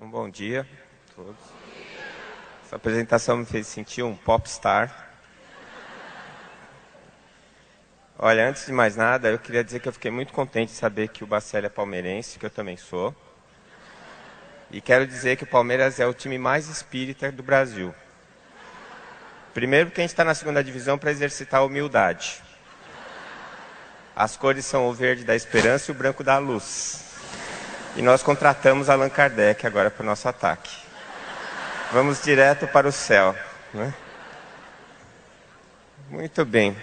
Um bom dia a todos. Essa apresentação me fez sentir um popstar. Olha, antes de mais nada, eu queria dizer que eu fiquei muito contente de saber que o Baccelli é palmeirense, que eu também sou. E quero dizer que o Palmeiras é o time mais espírita do Brasil. Primeiro porque a gente está na segunda divisão para exercitar a humildade. As cores são o verde da esperança e o branco da luz. E nós contratamos Allan Kardec agora para o nosso ataque. Vamos direto para o céu, né? Muito bem.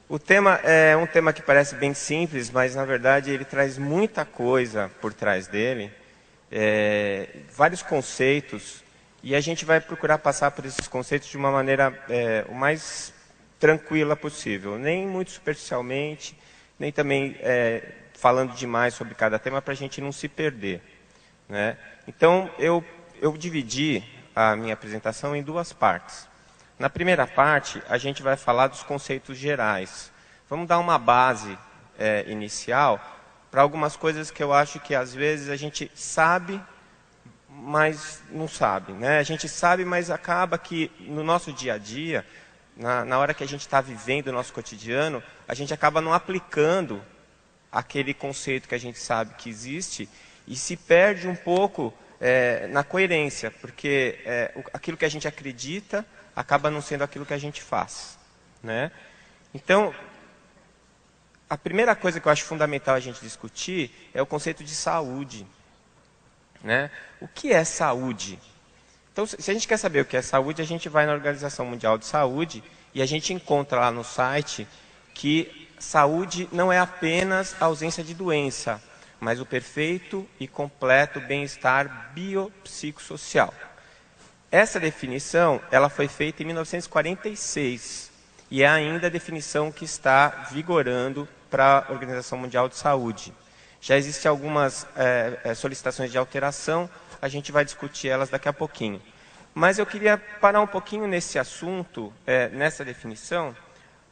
O tema é um tema que parece bem simples, mas na verdade ele traz muita coisa por trás dele. Vários conceitos, e a gente vai procurar passar por esses conceitos de uma maneira o mais tranquila possível. Nem muito superficialmente, nem também falando demais sobre cada tema para a gente não se perder, né? Então, eu dividi a minha apresentação em duas partes. Na primeira parte, a gente vai falar dos conceitos gerais. Vamos dar uma base inicial para algumas coisas que eu acho que às vezes a gente sabe, mas não sabe, né? A gente sabe, mas acaba que no nosso dia a dia, na hora que a gente está vivendo o nosso cotidiano, a gente acaba não aplicando aquele conceito que a gente sabe que existe e se perde um pouco na coerência, porque aquilo que a gente acredita acaba não sendo aquilo que a gente faz, né? Então, a primeira coisa que eu acho fundamental a gente discutir é o conceito de saúde, né? O que é saúde? Então, se a gente quer saber o que é saúde, a gente vai na Organização Mundial de Saúde e a gente encontra lá no site que saúde não é apenas a ausência de doença, mas o perfeito e completo bem-estar biopsicossocial. Essa definição ela foi feita em 1946 e é ainda a definição que está vigorando para a Organização Mundial de Saúde. Já existem algumas solicitações de alteração, a gente vai discutir elas daqui a pouquinho. Mas eu queria parar um pouquinho nesse assunto, nessa definição,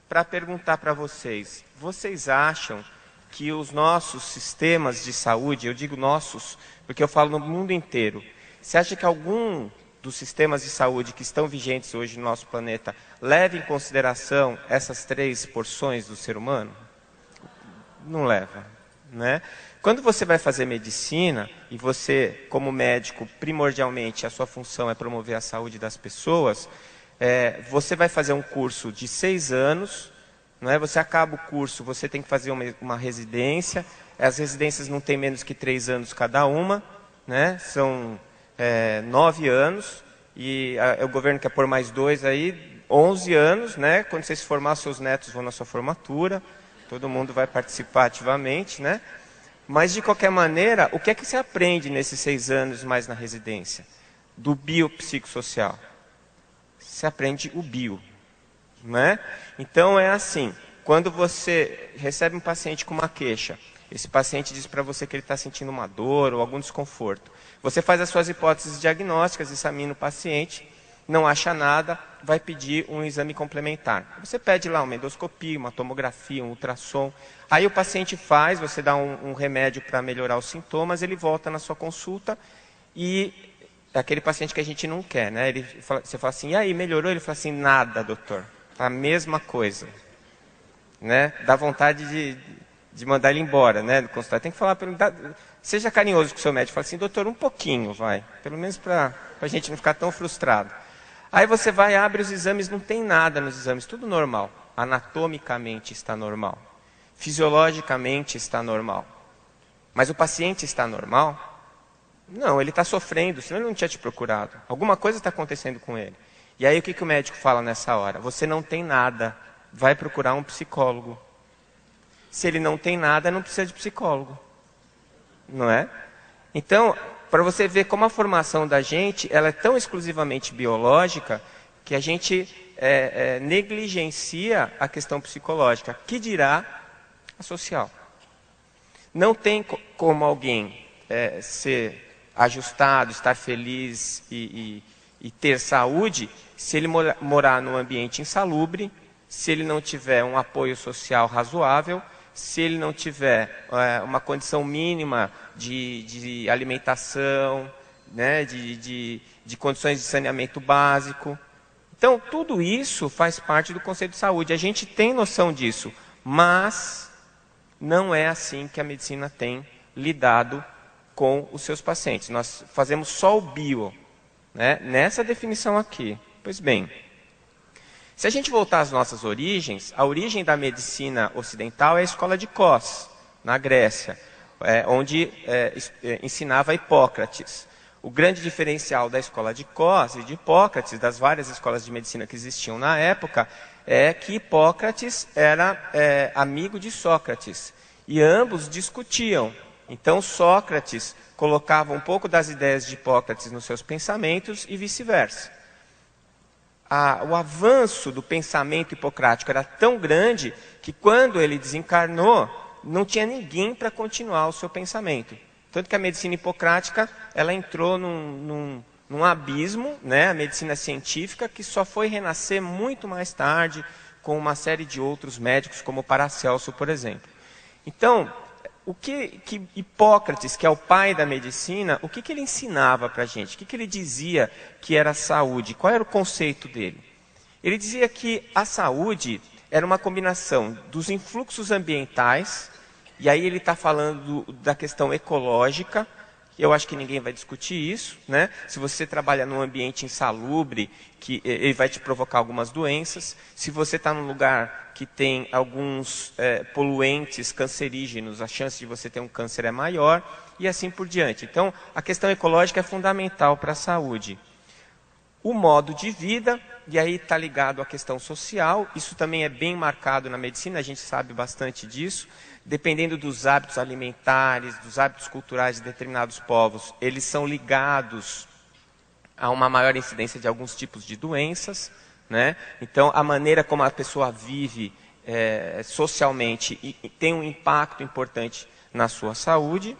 para perguntar para vocês, vocês acham que os nossos sistemas de saúde, eu digo nossos, porque eu falo no mundo inteiro, você acha que algum dos sistemas de saúde que estão vigentes hoje no nosso planeta leva em consideração essas três porções do ser humano? Não leva, né? Quando você vai fazer medicina, e você, como médico, primordialmente, a sua função é promover a saúde das pessoas, você vai fazer um curso de 6 anos, não é? Você acaba o curso, você tem que fazer uma residência, as residências não têm menos que 3 anos cada uma, né? São 9 anos, e o governo quer pôr mais 2 aí, 11 anos, né? Quando você se formar, seus netos vão na sua formatura, todo mundo vai participar ativamente, né? Mas, de qualquer maneira, o que é que você aprende nesses 6 anos mais na residência? Do biopsicossocial. Você aprende o bio, né? Então, é assim, quando você recebe um paciente com uma queixa, esse paciente diz para você que ele está sentindo uma dor ou algum desconforto. Você faz as suas hipóteses diagnósticas, examina o paciente, não acha nada, vai pedir um exame complementar. Você pede lá uma endoscopia, uma tomografia, um ultrassom. Aí o paciente faz, você dá um remédio para melhorar os sintomas, ele volta na sua consulta e é aquele paciente que a gente não quer, né? Você fala assim, e aí, melhorou? Ele fala assim, nada, doutor. A mesma coisa, né? Dá vontade de mandar ele embora, né? Do consultório. Tem que falar, seja carinhoso com o seu médico. Fala assim, doutor, um pouquinho, vai. Pelo menos para a gente não ficar tão frustrado. Aí você vai, abre os exames, não tem nada nos exames, tudo normal. Anatomicamente está normal. Fisiologicamente está normal. Mas o paciente está normal? Não, ele está sofrendo, senão ele não tinha te procurado. Alguma coisa está acontecendo com ele. E aí o que o médico fala nessa hora? Você não tem nada, vai procurar um psicólogo. Se ele não tem nada, não precisa de psicólogo. Não é? Então, para você ver como a formação da gente ela é tão exclusivamente biológica que a gente negligencia a questão psicológica, que dirá a social. Não tem como alguém ser ajustado, estar feliz e ter saúde se ele morar num ambiente insalubre, se ele não tiver um apoio social razoável, se ele não tiver uma condição mínima de alimentação, né, de condições de saneamento básico. Então, tudo isso faz parte do conceito de saúde. A gente tem noção disso, mas não é assim que a medicina tem lidado com os seus pacientes. Nós fazemos só o bio, né, nessa definição aqui. Pois bem, se a gente voltar às nossas origens, a origem da medicina ocidental é a escola de Cos, na Grécia, onde ensinava Hipócrates. O grande diferencial da escola de Cos e de Hipócrates, das várias escolas de medicina que existiam na época, é que Hipócrates era amigo de Sócrates, e ambos discutiam. Então Sócrates colocava um pouco das ideias de Hipócrates nos seus pensamentos e vice-versa. O avanço do pensamento hipocrático era tão grande que quando ele desencarnou, não tinha ninguém para continuar o seu pensamento. Tanto que a medicina hipocrática, ela entrou num abismo, né, a medicina científica, que só foi renascer muito mais tarde, com uma série de outros médicos, como Paracelso, por exemplo. Então, o que Hipócrates, que é o pai da medicina, o que ele ensinava para a gente? O que ele dizia que era saúde? Qual era o conceito dele? Ele dizia que a saúde era uma combinação dos influxos ambientais, e aí ele está falando da questão ecológica. Eu acho que ninguém vai discutir isso, né? Se você trabalha num ambiente insalubre, que ele vai te provocar algumas doenças. Se você está num lugar que tem alguns poluentes cancerígenos, a chance de você ter um câncer é maior, e assim por diante. Então, a questão ecológica é fundamental para a saúde. O modo de vida, e aí está ligado à questão social, isso também é bem marcado na medicina, a gente sabe bastante disso. Dependendo dos hábitos alimentares, dos hábitos culturais de determinados povos, eles são ligados a uma maior incidência de alguns tipos de doenças, né? Então, a maneira como a pessoa vive socialmente tem um impacto importante na sua saúde.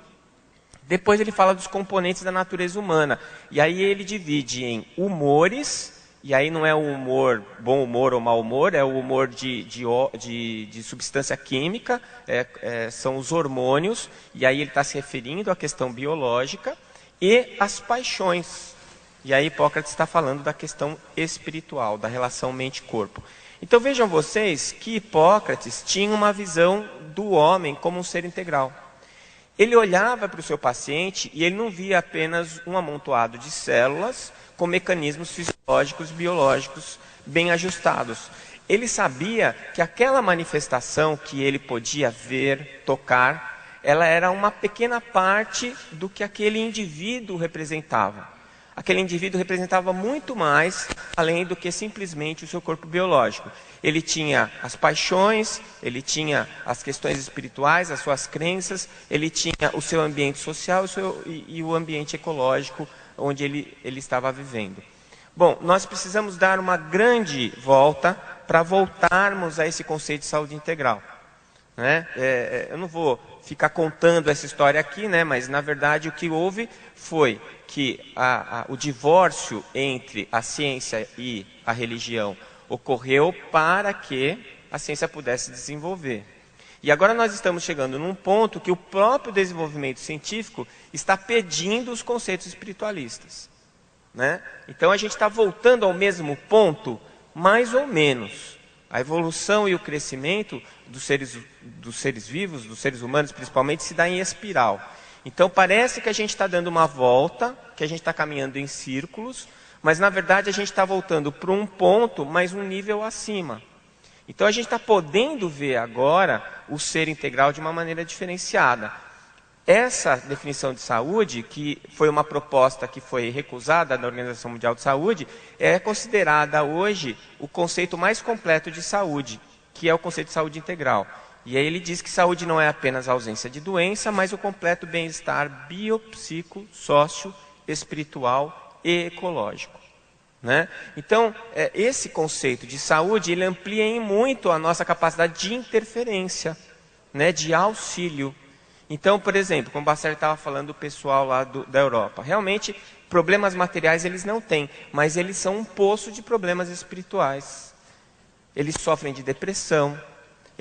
Depois ele fala dos componentes da natureza humana, e aí ele divide em humores. E aí não é o humor, bom humor ou mau humor, é o humor de substância química, são os hormônios, e aí ele está se referindo à questão biológica, e as paixões. E aí Hipócrates está falando da questão espiritual, da relação mente-corpo. Então vejam vocês que Hipócrates tinha uma visão do homem como um ser integral. Ele olhava para o seu paciente e ele não via apenas um amontoado de células com mecanismos fisiológicos, biológicos bem ajustados. Ele sabia que aquela manifestação que ele podia ver, tocar, ela era uma pequena parte do que aquele indivíduo representava. Aquele indivíduo representava muito mais, além do que simplesmente o seu corpo biológico. Ele tinha as paixões, ele tinha as questões espirituais, as suas crenças, ele tinha o seu ambiente social e o ambiente ecológico onde ele estava vivendo. Bom, nós precisamos dar uma grande volta para voltarmos a esse conceito de saúde integral, né? Eu não vou ficar contando essa história aqui, né? Mas na verdade o que houve foi que o divórcio entre a ciência e a religião ocorreu para que a ciência pudesse desenvolver. E agora nós estamos chegando num ponto que o próprio desenvolvimento científico está pedindo os conceitos espiritualistas, né? Então a gente está voltando ao mesmo ponto, mais ou menos. A evolução e o crescimento dos seres vivos, dos seres humanos principalmente, se dá em espiral. Então parece que a gente está dando uma volta, que a gente está caminhando em círculos, mas na verdade a gente está voltando para um ponto, mas um nível acima. Então a gente está podendo ver agora o ser integral de uma maneira diferenciada. Essa definição de saúde, que foi uma proposta que foi recusada na Organização Mundial de Saúde, é considerada hoje o conceito mais completo de saúde, que é o conceito de saúde integral. E aí ele diz que saúde não é apenas a ausência de doença, mas o completo bem-estar biopsico, sócio, espiritual e ecológico, né? Então, esse conceito de saúde, ele amplia em muito a nossa capacidade de interferência, né, de auxílio. Então, por exemplo, como o Bassler estava falando do pessoal lá da Europa, realmente, problemas materiais eles não têm, mas eles são um poço de problemas espirituais. Eles sofrem de depressão,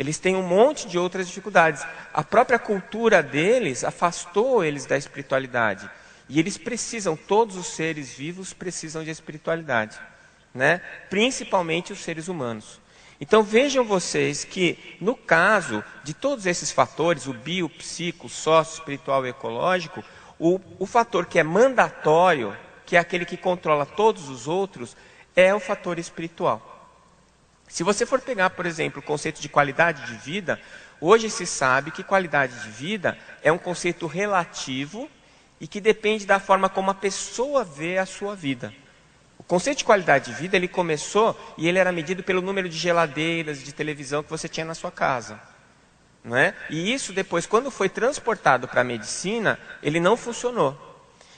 Eles têm um monte de outras dificuldades. A própria cultura deles afastou eles da espiritualidade. E eles precisam, todos os seres vivos precisam de espiritualidade, né? Principalmente os seres humanos. Então vejam vocês que, no caso de todos esses fatores, o bio, psico, sócio, espiritual e ecológico, o fator que é mandatório, que é aquele que controla todos os outros, é o fator espiritual. Se você for pegar, por exemplo, o conceito de qualidade de vida, hoje se sabe que qualidade de vida é um conceito relativo e que depende da forma como a pessoa vê a sua vida. O conceito de qualidade de vida, ele começou e ele era medido pelo número de geladeiras, de televisão que você tinha na sua casa. Não é? E isso depois, quando foi transportado para a medicina, ele não funcionou.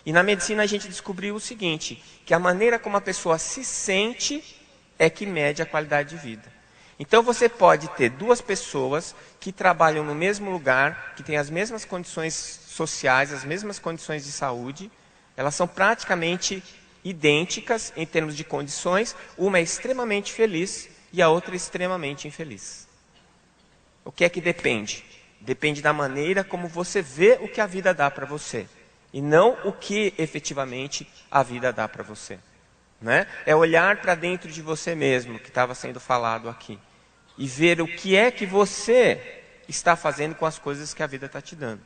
E na medicina a gente descobriu o seguinte, que a maneira como a pessoa se sente é que mede a qualidade de vida. Então você pode ter duas pessoas que trabalham no mesmo lugar, que têm as mesmas condições sociais, as mesmas condições de saúde, elas são praticamente idênticas em termos de condições, uma é extremamente feliz e a outra é extremamente infeliz. O que é que depende? Depende da maneira como você vê o que a vida dá para você, e não o que efetivamente a vida dá para você. Né? É olhar para dentro de você mesmo, que estava sendo falado aqui, e ver o que é que você está fazendo com as coisas que a vida está te dando.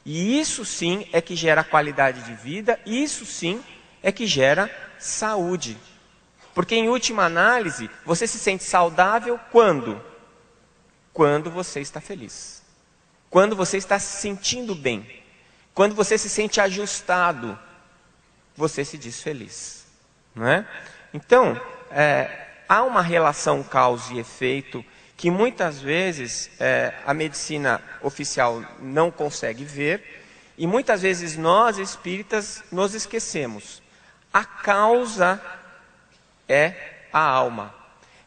E isso sim é que gera qualidade de vida, e isso sim é que gera saúde. Porque em última análise, você se sente saudável quando? Quando você está feliz. Quando você está se sentindo bem. Quando você se sente ajustado, você se diz feliz. Não é? Então, há uma relação causa e efeito que muitas vezes a medicina oficial não consegue ver, e muitas vezes nós espíritas nos esquecemos. A causa é a alma.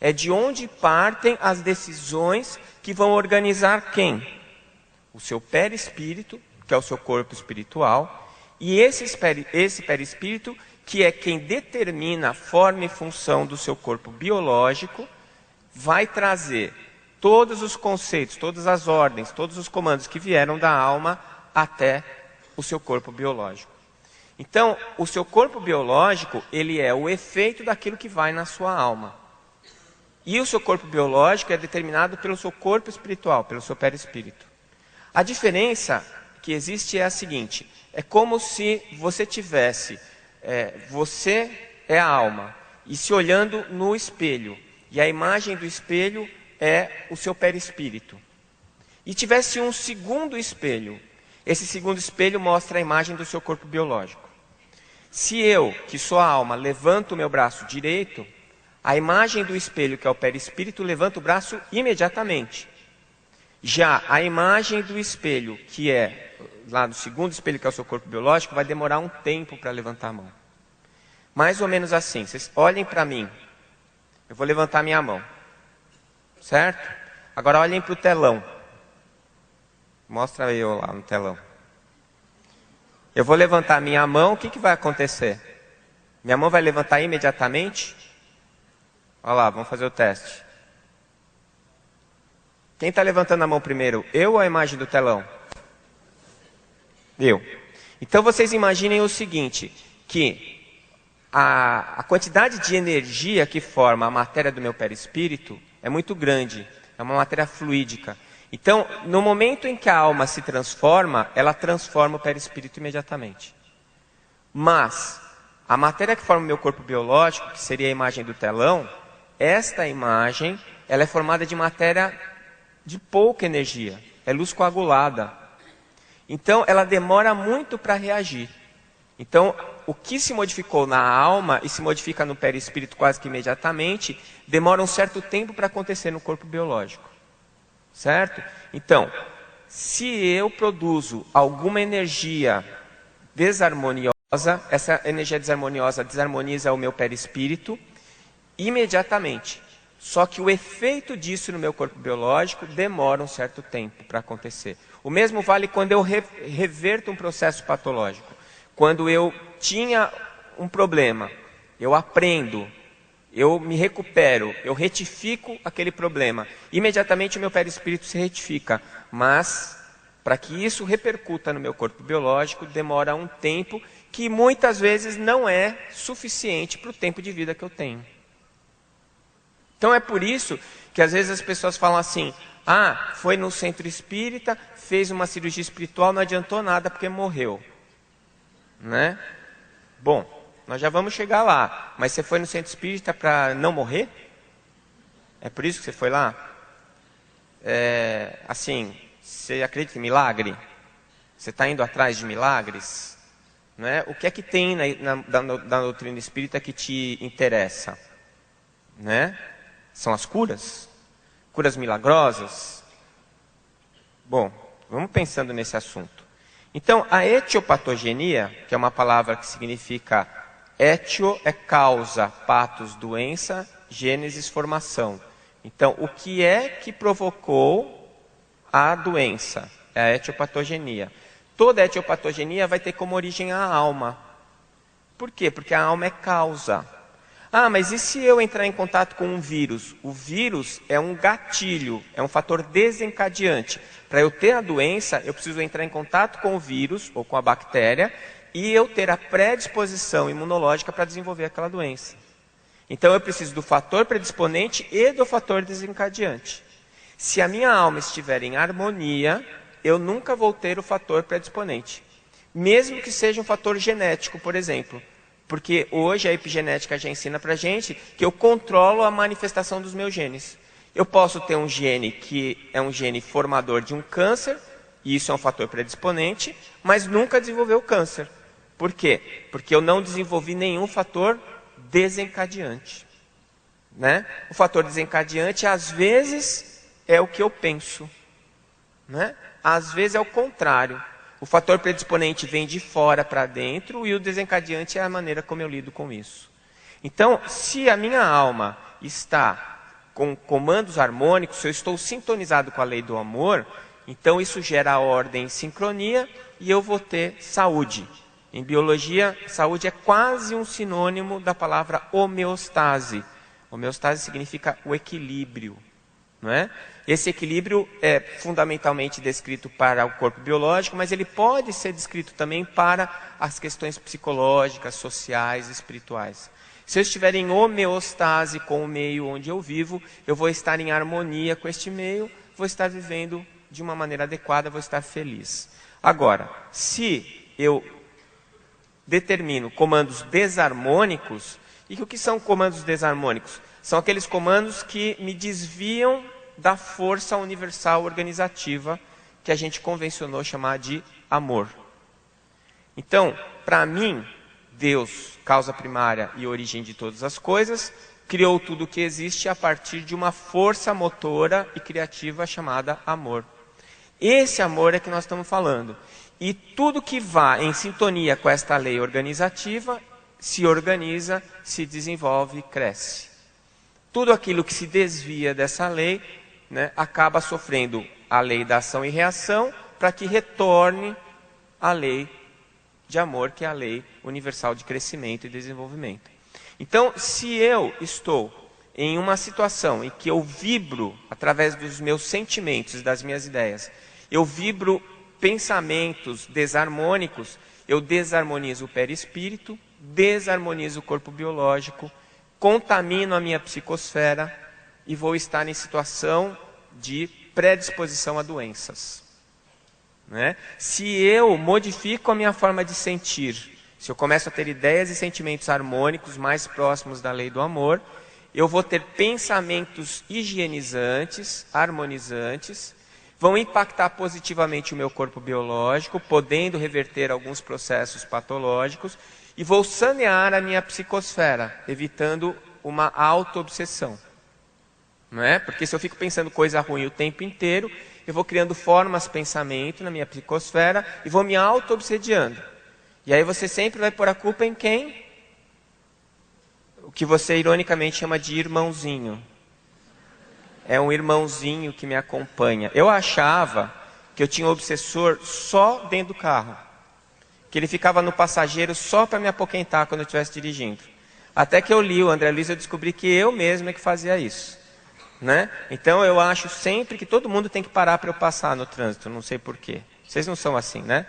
É de onde partem as decisões que vão organizar quem? O seu perispírito, que é o seu corpo espiritual, e esse perispírito, que é quem determina a forma e função do seu corpo biológico, vai trazer todos os conceitos, todas as ordens, todos os comandos que vieram da alma até o seu corpo biológico. Então, o seu corpo biológico, ele é o efeito daquilo que vai na sua alma. E o seu corpo biológico é determinado pelo seu corpo espiritual, pelo seu perispírito. A diferença que existe é a seguinte, é como se você tivesse, você é a alma, e se olhando no espelho, e a imagem do espelho é o seu perispírito. E tivesse um segundo espelho, esse segundo espelho mostra a imagem do seu corpo biológico. Se eu, que sou a alma, levanto o meu braço direito, a imagem do espelho, que é o perispírito, levanta o braço imediatamente. Já a imagem do espelho, que é lá no segundo espelho, que é o seu corpo biológico, vai demorar um tempo para levantar a mão. Mais ou menos assim, vocês olhem para mim, eu vou levantar minha mão, certo? Agora olhem para o telão, mostra eu lá no telão. Eu vou levantar minha mão, o que vai acontecer? Minha mão vai levantar imediatamente? Olha lá, vamos fazer o teste. Quem está levantando a mão primeiro, eu ou a imagem do telão? Eu. Então vocês imaginem o seguinte, que a quantidade de energia que forma a matéria do meu perispírito é muito grande, é uma matéria fluídica. Então, no momento em que a alma se transforma, ela transforma o perispírito imediatamente. Mas, a matéria que forma o meu corpo biológico, que seria a imagem do telão, esta imagem, ela é formada de matéria de pouca energia, é luz coagulada. Então, ela demora muito para reagir. Então, o que se modificou na alma e se modifica no perispírito quase que imediatamente, demora um certo tempo para acontecer no corpo biológico. Certo? Então, se eu produzo alguma energia desarmoniosa, essa energia desarmoniosa desarmoniza o meu perispírito imediatamente. Só que o efeito disso no meu corpo biológico demora um certo tempo para acontecer. O mesmo vale quando eu reverto um processo patológico. Quando eu tinha um problema, eu aprendo eu me recupero, eu retifico aquele problema. Imediatamente o meu perispírito se retifica. Mas, para que isso repercuta no meu corpo biológico, demora um tempo que muitas vezes não é suficiente para o tempo de vida que eu tenho. Então é por isso que às vezes as pessoas falam assim, foi no centro espírita, fez uma cirurgia espiritual, não adiantou nada porque morreu. Né? Bom, nós já vamos chegar lá, mas você foi no centro espírita para não morrer? É por isso que você foi lá? Assim, você acredita em milagre? Você está indo atrás de milagres? Não é? O que é que tem na doutrina espírita que te interessa? Né? São as curas? Curas milagrosas? Bom, vamos pensando nesse assunto. Então, a etiopatogenia, que é uma palavra que significa etio é causa, patos, doença, gênesis, formação. Então, o que é que provocou a doença? É a etiopatogenia. Toda etiopatogenia vai ter como origem a alma. Por quê? Porque a alma é causa. Mas e se eu entrar em contato com um vírus? O vírus é um gatilho, é um fator desencadeante. Para eu ter a doença, eu preciso entrar em contato com o vírus ou com a bactéria e eu ter a predisposição imunológica para desenvolver aquela doença. Então eu preciso do fator predisponente e do fator desencadeante. Se a minha alma estiver em harmonia, eu nunca vou ter o fator predisponente. Mesmo que seja um fator genético, por exemplo. Porque hoje a epigenética já ensina para a gente que eu controlo a manifestação dos meus genes. Eu posso ter um gene que é um gene formador de um câncer, e isso é um fator predisponente, mas nunca desenvolveu o câncer. Por quê? Porque eu não desenvolvi nenhum fator desencadeante. Né? O fator desencadeante, às vezes, é o que eu penso. Né? Às vezes é o contrário. O fator predisponente vem de fora para dentro e o desencadeante é a maneira como eu lido com isso. Então, se a minha alma está com comandos harmônicos, se eu estou sintonizado com a lei do amor, então isso gera ordem e sincronia e eu vou ter saúde. Em biologia, saúde é quase um sinônimo da palavra homeostase. Homeostase significa o equilíbrio. Não é? Esse equilíbrio é fundamentalmente descrito para o corpo biológico, mas ele pode ser descrito também para as questões psicológicas, sociais, espirituais. Se eu estiver em homeostase com o meio onde eu vivo, eu vou estar em harmonia com este meio, vou estar vivendo de uma maneira adequada, vou estar feliz. Agora, se eu determino comandos desarmônicos, e o que são comandos desarmônicos? São aqueles comandos que me desviam da força universal organizativa que a gente convencionou chamar de amor. Então, para mim, Deus, causa primária e origem de todas as coisas, criou tudo o que existe a partir de uma força motora e criativa chamada amor. Esse amor é que nós estamos falando. E tudo que vá em sintonia com esta lei organizativa, se organiza, se desenvolve, cresce. Tudo aquilo que se desvia dessa lei, né, acaba sofrendo a lei da ação e reação para que retorne a lei de amor, que é a lei universal de crescimento e desenvolvimento. Então, se eu estou em uma situação em que eu vibro através dos meus sentimentos e das minhas ideias, eu vibro pensamentos desarmônicos, eu desarmonizo o perispírito, desarmonizo o corpo biológico, contamino a minha psicosfera e vou estar em situação de predisposição a doenças. Né? Se eu modifico a minha forma de sentir, se eu começo a ter ideias e sentimentos harmônicos mais próximos da lei do amor, eu vou ter pensamentos higienizantes, harmonizantes, vão impactar positivamente o meu corpo biológico, podendo reverter alguns processos patológicos, e vou sanear a minha psicosfera, evitando uma auto-obsessão. Não é? Porque se eu fico pensando coisa ruim o tempo inteiro, eu vou criando formas de pensamento na minha psicosfera e vou me auto-obsediando. E aí você sempre vai pôr a culpa em quem? O que você ironicamente chama de irmãozinho. É um irmãozinho que me acompanha. Eu achava que eu tinha um obsessor só dentro do carro. Que ele ficava no passageiro só para me apoquentar quando eu estivesse dirigindo. Até que eu li o André Luiz, eu descobri que eu mesmo é que fazia isso, né? Então eu acho sempre que todo mundo tem que parar para eu passar no trânsito, não sei porquê. Vocês não são assim, né?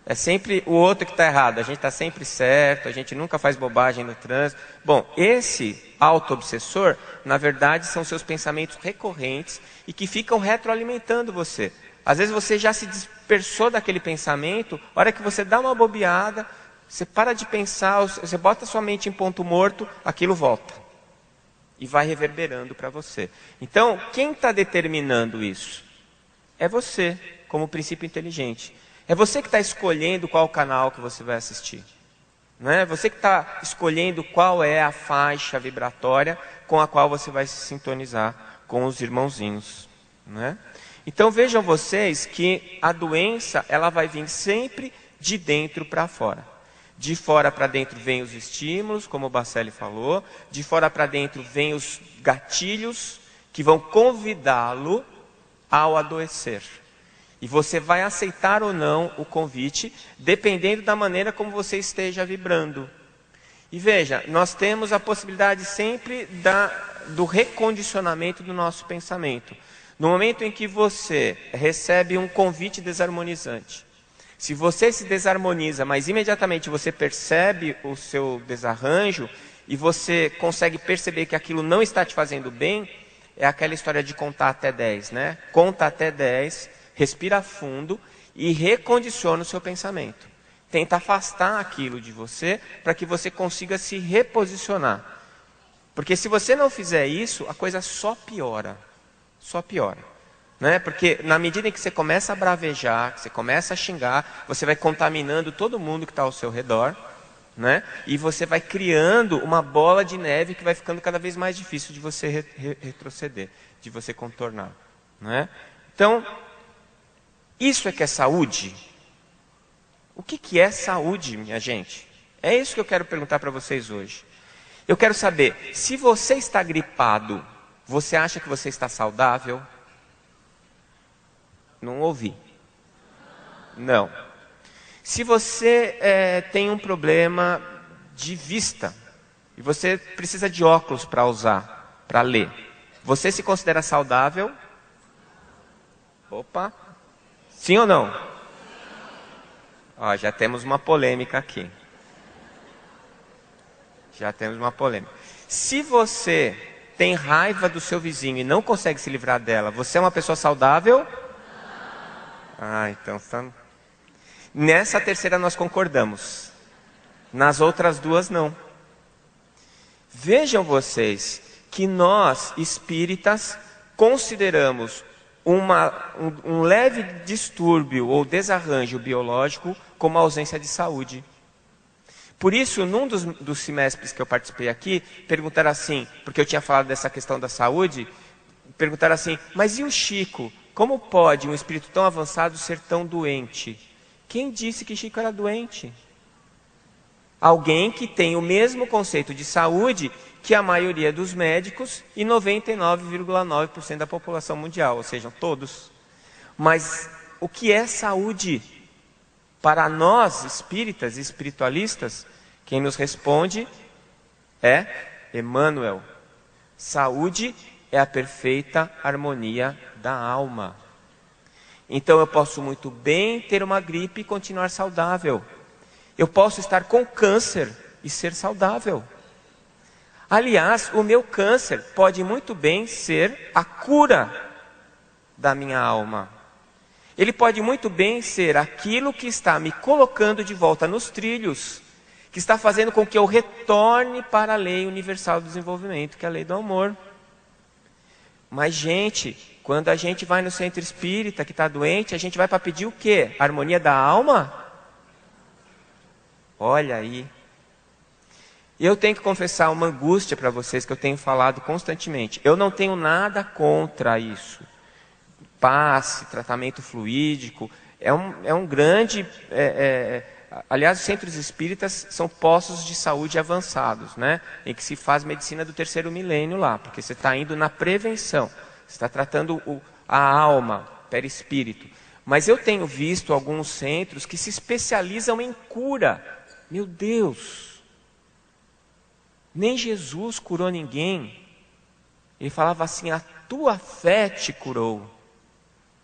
É sempre o outro que está errado, a gente está sempre certo, a gente nunca faz bobagem no trânsito. Bom, esse auto-obsessor, na verdade, são seus pensamentos recorrentes e que ficam retroalimentando você. Às vezes você já se dispersou daquele pensamento, a hora que você dá uma bobeada, você para de pensar, você bota sua mente em ponto morto, aquilo volta. E vai reverberando para você. Então, quem está determinando isso? É você, como princípio inteligente. É você que está escolhendo qual canal que você vai assistir. Não é? Você que está escolhendo qual é a faixa vibratória com a qual você vai se sintonizar com os irmãozinhos. Não é? Então vejam vocês que a doença ela vai vir sempre de dentro para fora. De fora para dentro vem os estímulos, como o Bacelli falou. De fora para dentro vem os gatilhos que vão convidá-lo ao adoecer. E você vai aceitar ou não o convite, dependendo da maneira como você esteja vibrando. E veja, nós temos a possibilidade sempre do recondicionamento do nosso pensamento. No momento em que você recebe um convite desarmonizante, se você se desarmoniza, mas imediatamente você percebe o seu desarranjo, e você consegue perceber que aquilo não está te fazendo bem, é aquela história de contar até 10, né? Conta até 10... Respira fundo e recondiciona o seu pensamento. Tenta afastar aquilo de você para que você consiga se reposicionar. Porque se você não fizer isso, a coisa só piora. Só piora. Né? Porque na medida em que você começa a bravejar, que você começa a xingar, você vai contaminando todo mundo que está ao seu redor. Né? E você vai criando uma bola de neve que vai ficando cada vez mais difícil de você retroceder, de você contornar. Né? Então... isso é que é saúde? O que é saúde, minha gente? É isso que eu quero perguntar para vocês hoje. Eu quero saber, se você está gripado, você acha que você está saudável? Não ouvi. Não. Se você tem um problema de vista, e você precisa de óculos para usar, para ler, você se considera saudável? Opa! Sim ou não? Ó, já temos uma polêmica aqui. Já temos uma polêmica. Se você tem raiva do seu vizinho e não consegue se livrar dela, você é uma pessoa saudável? Ah, então... Nessa terceira nós concordamos. Nas outras duas não. Vejam vocês que nós, espíritas, consideramos um leve distúrbio ou desarranjo biológico como ausência de saúde. Por isso, num dos semestres que eu participei aqui, perguntaram assim, porque eu tinha falado dessa questão da saúde, perguntaram assim, mas e o Chico? Como pode um espírito tão avançado ser tão doente? Quem disse que Chico era doente? Alguém que tem o mesmo conceito de saúde que a maioria dos médicos e 99,9% da população mundial, ou seja, todos. Mas o que é saúde? Para nós, espíritas e espiritualistas, quem nos responde é Emmanuel. Saúde é a perfeita harmonia da alma. Então eu posso muito bem ter uma gripe e continuar saudável. Eu posso estar com câncer e ser saudável. Aliás, o meu câncer pode muito bem ser a cura da minha alma. Ele pode muito bem ser aquilo que está me colocando de volta nos trilhos, que está fazendo com que eu retorne para a lei universal do desenvolvimento, que é a lei do amor. Mas, gente, quando a gente vai no centro espírita que está doente, a gente vai para pedir o quê? A harmonia da alma? Olha aí. Eu tenho que confessar uma angústia para vocês que eu tenho falado constantemente. Eu não tenho nada contra isso. Passe, tratamento fluídico, é um grande... aliás, os centros espíritas são postos de saúde avançados, né? Em que se faz medicina do terceiro milênio lá, porque você está indo na prevenção, você está tratando a alma, perispírito. Mas eu tenho visto alguns centros que se especializam em cura. Meu Deus! Nem Jesus curou ninguém. Ele falava assim: a tua fé te curou.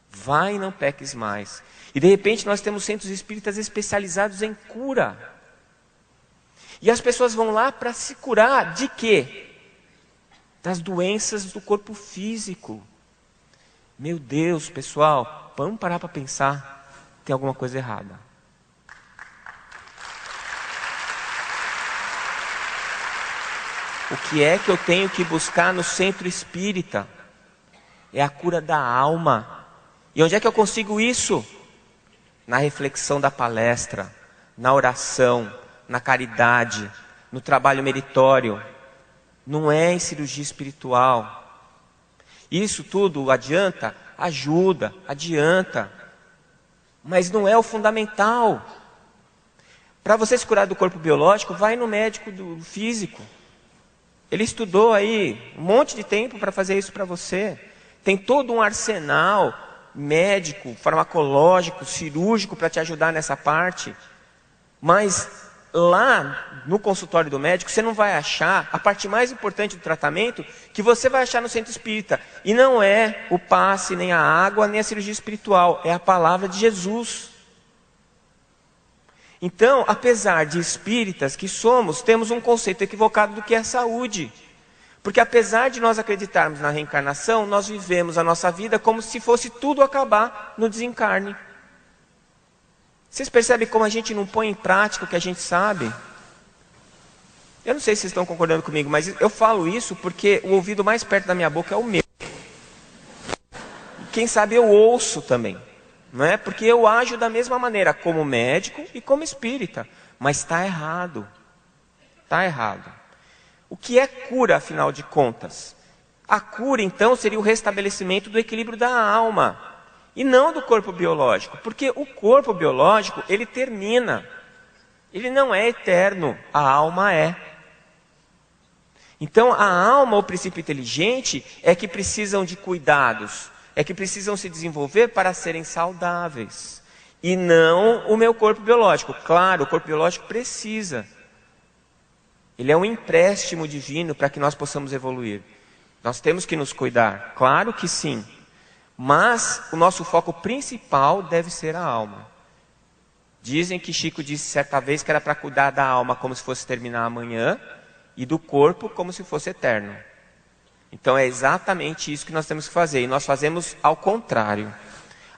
Vai e não peques mais. E de repente nós temos centros espíritas especializados em cura. E as pessoas vão lá para se curar de quê? Das doenças do corpo físico. Meu Deus, pessoal, vamos parar para pensar. Tem alguma coisa errada. O que é que eu tenho que buscar no centro espírita? É a cura da alma. E onde é que eu consigo isso? Na reflexão da palestra, na oração, na caridade, no trabalho meritório. Não é em cirurgia espiritual. Isso tudo adianta? Ajuda, adianta. Mas não é o fundamental. Para você se curar do corpo biológico, vai no médico do físico. Ele estudou aí um monte de tempo para fazer isso para você. Tem todo um arsenal médico, farmacológico, cirúrgico para te ajudar nessa parte. Mas lá no consultório do médico, você não vai achar a parte mais importante do tratamento que você vai achar no centro espírita. E não é o passe, nem a água, nem a cirurgia espiritual. É a palavra de Jesus. Então, apesar de espíritas que somos, temos um conceito equivocado do que é saúde. Porque apesar de nós acreditarmos na reencarnação, nós vivemos a nossa vida como se fosse tudo acabar no desencarne. Vocês percebem como a gente não põe em prática o que a gente sabe? Eu não sei se vocês estão concordando comigo, mas eu falo isso porque o ouvido mais perto da minha boca é o meu. E quem sabe eu ouço também. Não é? Porque eu ajo da mesma maneira como médico e como espírita. Mas está errado. Está errado. O que é cura, afinal de contas? A cura, então, seria o restabelecimento do equilíbrio da alma. E não do corpo biológico. Porque o corpo biológico, ele termina. Ele não é eterno. A alma é. Então, a alma, o princípio inteligente, é que precisam de cuidados. É que precisam se desenvolver para serem saudáveis. E não o meu corpo biológico. Claro, o corpo biológico precisa. Ele é um empréstimo divino para que nós possamos evoluir. Nós temos que nos cuidar. Claro que sim. Mas o nosso foco principal deve ser a alma. Dizem que Chico disse certa vez que era para cuidar da alma como se fosse terminar amanhã. E do corpo como se fosse eterno. Então é exatamente isso que nós temos que fazer. E nós fazemos ao contrário.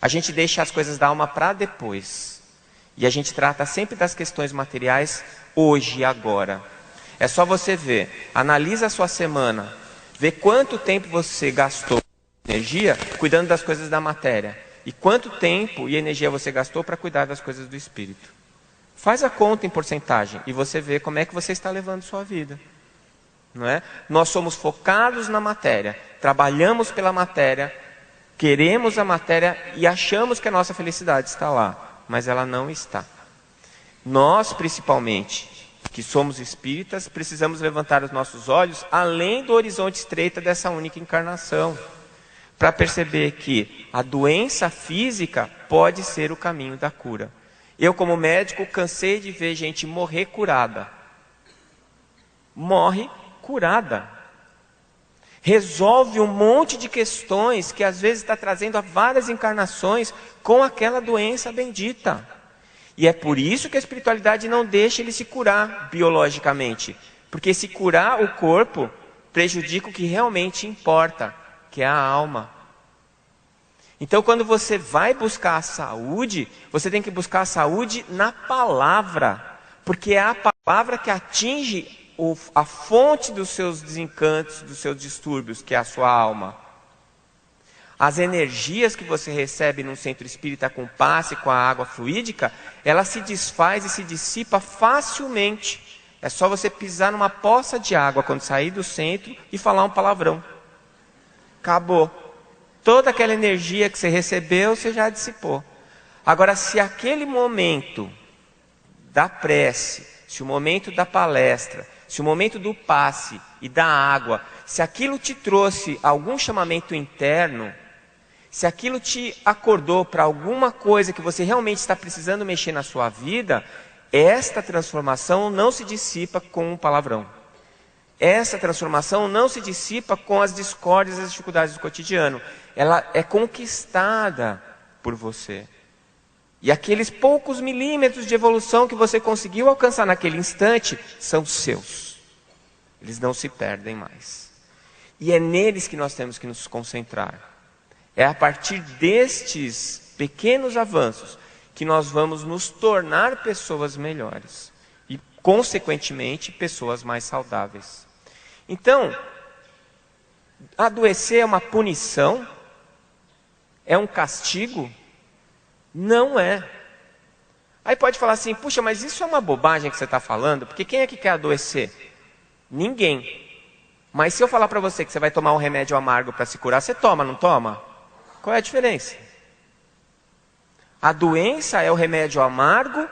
A gente deixa as coisas da alma para depois. E a gente trata sempre das questões materiais hoje e agora. É só você ver. Analisa a sua semana. Vê quanto tempo você gastou de energia cuidando das coisas da matéria. E quanto tempo e energia você gastou para cuidar das coisas do espírito. Faz a conta em porcentagem. E você vê como é que você está levando sua vida. Não é? Nós somos focados na matéria, trabalhamos pela matéria, queremos a matéria e achamos que a nossa felicidade está lá, mas ela não está. Nós, principalmente, que somos espíritas, precisamos levantar os nossos olhos além do horizonte estreito dessa única encarnação, para perceber que a doença física pode ser o caminho da cura. Eu, como médico, cansei de ver gente morrer curada. Morre curada. Resolve um monte de questões que às vezes está trazendo a várias encarnações com aquela doença bendita. E é por isso que a espiritualidade não deixa ele se curar biologicamente. Porque se curar o corpo prejudica o que realmente importa, que é a alma. Então quando você vai buscar a saúde, você tem que buscar a saúde na palavra. Porque é a palavra que atinge a fonte dos seus desencantos, dos seus distúrbios, que é a sua alma. As energias que você recebe num centro espírita com passe, com a água fluídica, ela se desfaz e se dissipa facilmente. É só você pisar numa poça de água quando sair do centro e falar um palavrão. Acabou. Toda aquela energia que você recebeu, você já dissipou. Agora, se aquele momento da prece, se o momento da palestra, se o momento do passe e da água, se aquilo te trouxe algum chamamento interno, se aquilo te acordou para alguma coisa que você realmente está precisando mexer na sua vida, esta transformação não se dissipa com um palavrão. essa transformação não se dissipa com as discórdias e as dificuldades do cotidiano. Ela é conquistada por você. E aqueles poucos milímetros de evolução que você conseguiu alcançar naquele instante são seus. Eles não se perdem mais. E é neles que nós temos que nos concentrar. É a partir destes pequenos avanços que nós vamos nos tornar pessoas melhores. E, consequentemente, pessoas mais saudáveis. Então, adoecer é uma punição? É um castigo? Não é. Aí pode falar assim, puxa, mas isso é uma bobagem que você está falando, porque quem é que quer adoecer? Ninguém. Mas se eu falar para você que você vai tomar um remédio amargo para se curar, você toma, não toma? Qual é a diferença? A doença é o remédio amargo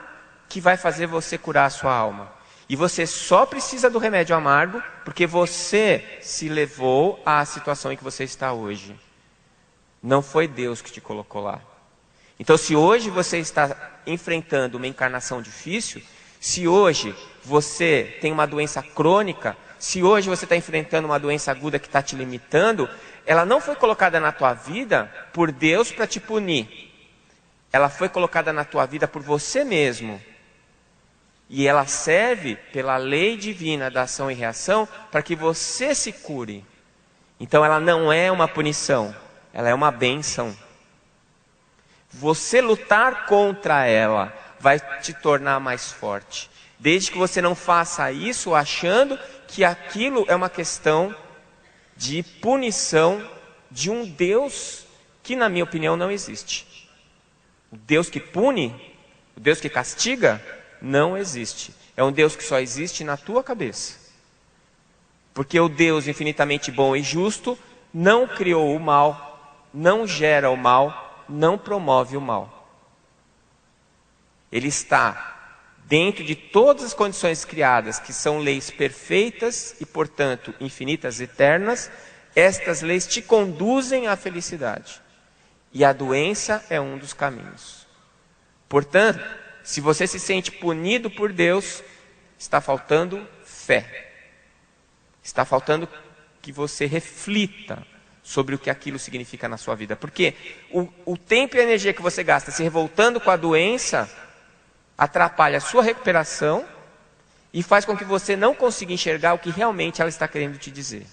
que vai fazer você curar a sua alma. E você só precisa do remédio amargo porque você se levou à situação em que você está hoje. Não foi Deus que te colocou lá. Então, se hoje você está enfrentando uma encarnação difícil, se hoje você tem uma doença crônica, se hoje você está enfrentando uma doença aguda que está te limitando, ela não foi colocada na tua vida por Deus para te punir. Ela foi colocada na tua vida por você mesmo. E ela serve pela lei divina da ação e reação para que você se cure. Então ela não é uma punição, ela é uma bênção. Você lutar contra ela vai te tornar mais forte. Desde que você não faça isso achando que aquilo é uma questão de punição de um Deus que, na minha opinião, não existe. O Deus que pune, o Deus que castiga, não existe. É um Deus que só existe na tua cabeça. Porque o Deus infinitamente bom e justo não criou o mal, não gera o mal, não promove o mal. Ele está dentro de todas as condições criadas, que são leis perfeitas e, portanto, infinitas, eternas. Estas leis te conduzem à felicidade. E a doença é um dos caminhos. Portanto, se você se sente punido por Deus, está faltando fé. Está faltando que você reflita sobre o que aquilo significa na sua vida. Porque o tempo e a energia que você gasta se revoltando com a doença atrapalha a sua recuperação e faz com que você não consiga enxergar o que realmente ela está querendo te dizer.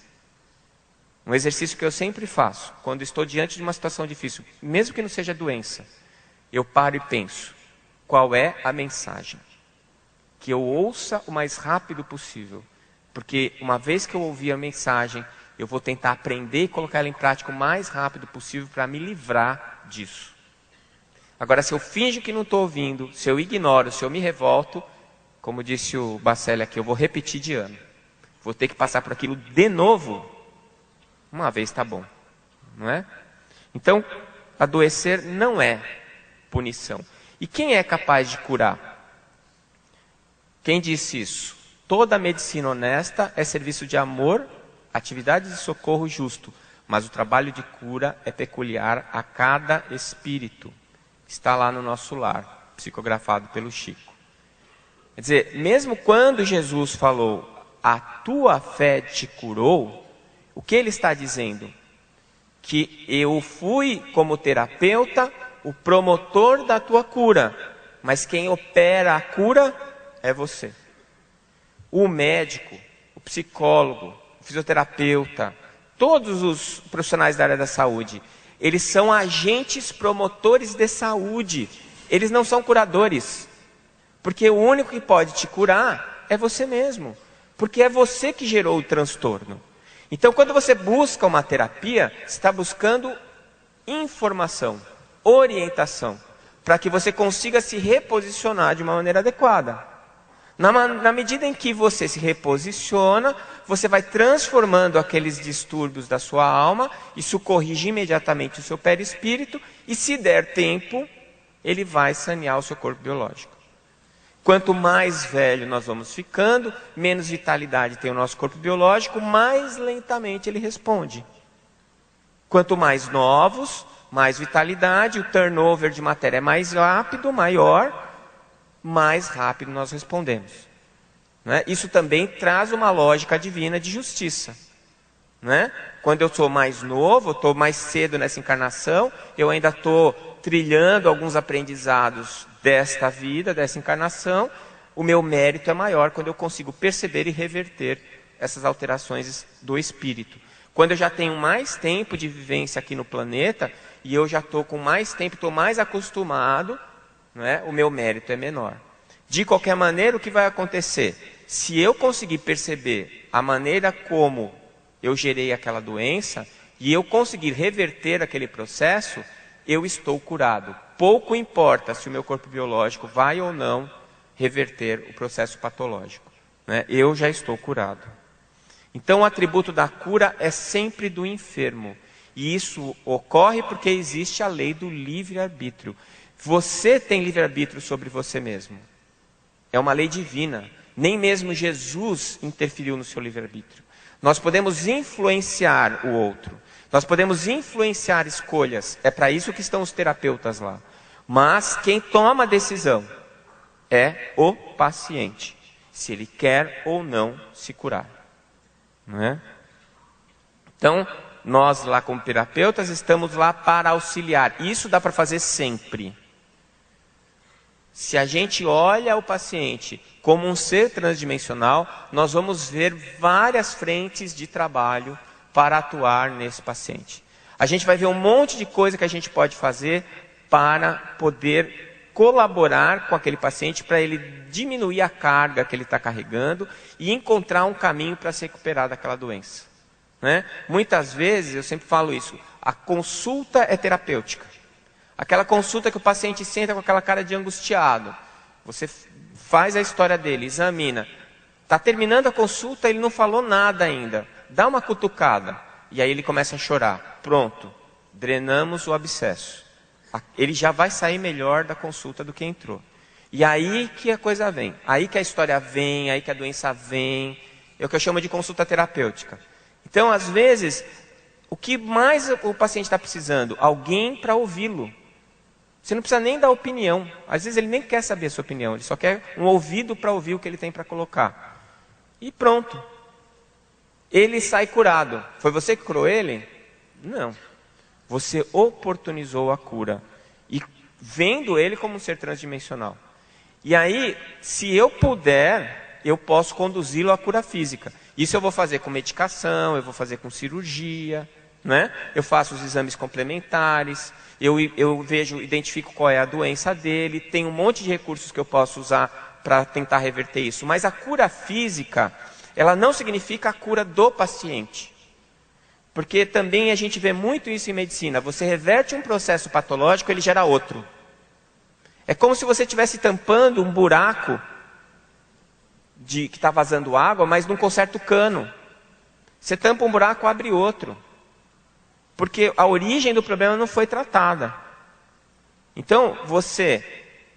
Um exercício que eu sempre faço, quando estou diante de uma situação difícil, mesmo que não seja doença, eu paro e penso, qual é a mensagem? Que eu ouça o mais rápido possível. Porque uma vez que eu ouvir a mensagem, eu vou tentar aprender e colocar ela em prática o mais rápido possível para me livrar disso. Agora, se eu finjo que não estou ouvindo, se eu ignoro, se eu me revolto, como disse o Bacelli aqui, eu vou repetir de ano. Vou ter que passar por aquilo de novo. Uma vez está bom, não é? Então, adoecer não é punição. E quem é capaz de curar? Quem disse isso? Toda medicina honesta é serviço de amor, atividade de socorro justo, mas o trabalho de cura é peculiar a cada espírito. Está lá no nosso lar, psicografado pelo Chico. Quer dizer, mesmo quando Jesus falou, a tua fé te curou, o que ele está dizendo? Que eu fui como terapeuta, o promotor da tua cura, mas quem opera a cura é você. O médico, o psicólogo, o fisioterapeuta, todos os profissionais da área da saúde, eles são agentes promotores de saúde. Eles não são curadores. Porque o único que pode te curar é você mesmo. Porque é você que gerou o transtorno. Então, quando você busca uma terapia, você está buscando informação, orientação, para que você consiga se reposicionar de uma maneira adequada. Na medida em que você se reposiciona, você vai transformando aqueles distúrbios da sua alma, isso corrige imediatamente o seu perispírito, e se der tempo, ele vai sanear o seu corpo biológico. Quanto mais velho nós vamos ficando, menos vitalidade tem o nosso corpo biológico, mais lentamente ele responde. Quanto mais novos, mais vitalidade, o turnover de matéria é mais rápido, maior, mais rápido nós respondemos. né? Isso também traz uma lógica divina de justiça, né? Quando eu sou mais novo, estou mais cedo nessa encarnação, eu ainda estou trilhando alguns aprendizados desta vida, dessa encarnação, o meu mérito é maior quando eu consigo perceber e reverter essas alterações do espírito. Quando eu já tenho mais tempo de vivência aqui no planeta, e eu já estou com mais tempo, estou mais acostumado, né, o meu mérito é menor. De qualquer maneira, o que vai acontecer? Se eu conseguir perceber a maneira como eu gerei aquela doença, e eu conseguir reverter aquele processo, eu estou curado. Pouco importa se o meu corpo biológico vai ou não reverter o processo patológico, né? Eu já estou curado. Então o atributo da cura é sempre do enfermo. E isso ocorre porque existe a lei do livre-arbítrio. Você tem livre-arbítrio sobre você mesmo. É uma lei divina. Nem mesmo Jesus interferiu no seu livre-arbítrio. Nós podemos influenciar o outro. Nós podemos influenciar escolhas. É para isso que estão os terapeutas lá. Mas quem toma a decisão é o paciente. Se ele quer ou não se curar. Não é? Então, nós lá como terapeutas estamos lá para auxiliar. Isso dá para fazer sempre. Se a gente olha o paciente como um ser transdimensional, nós vamos ver várias frentes de trabalho para atuar nesse paciente. A gente vai ver um monte de coisa que a gente pode fazer para poder colaborar com aquele paciente, para ele diminuir a carga que ele está carregando e encontrar um caminho para se recuperar daquela doença, né? Muitas vezes, eu sempre falo isso, a consulta é terapêutica. Aquela consulta que o paciente senta com aquela cara de angustiado. Você faz a história dele, examina. Está terminando a consulta, ele não falou nada ainda. Dá uma cutucada. E aí ele começa a chorar. Pronto. Drenamos o abscesso. Ele já vai sair melhor da consulta do que entrou. E aí que a coisa vem. Aí que a história vem, aí que a doença vem. É o que eu chamo de consulta terapêutica. Então, às vezes, o que mais o paciente está precisando? Alguém para ouvi-lo. Você não precisa nem dar opinião. Às vezes ele nem quer saber a sua opinião. Ele só quer um ouvido para ouvir o que ele tem para colocar. E pronto. Ele sai curado. Foi você que curou ele? Não. Você oportunizou a cura. E vendo ele como um ser transdimensional. E aí, se eu puder, eu posso conduzi-lo à cura física. Isso eu vou fazer com medicação, eu vou fazer com cirurgia, né? Eu faço os exames complementares. Eu vejo, identifico qual é a doença dele, tem um monte de recursos que eu posso usar para tentar reverter isso. Mas a cura física, ela não significa a cura do paciente. Porque também a gente vê muito isso em medicina. Você reverte um processo patológico, ele gera outro. É como se você estivesse tampando um buraco que está vazando água, mas não conserta o cano. Você tampa um buraco, abre outro. Porque a origem do problema não foi tratada. Então, você,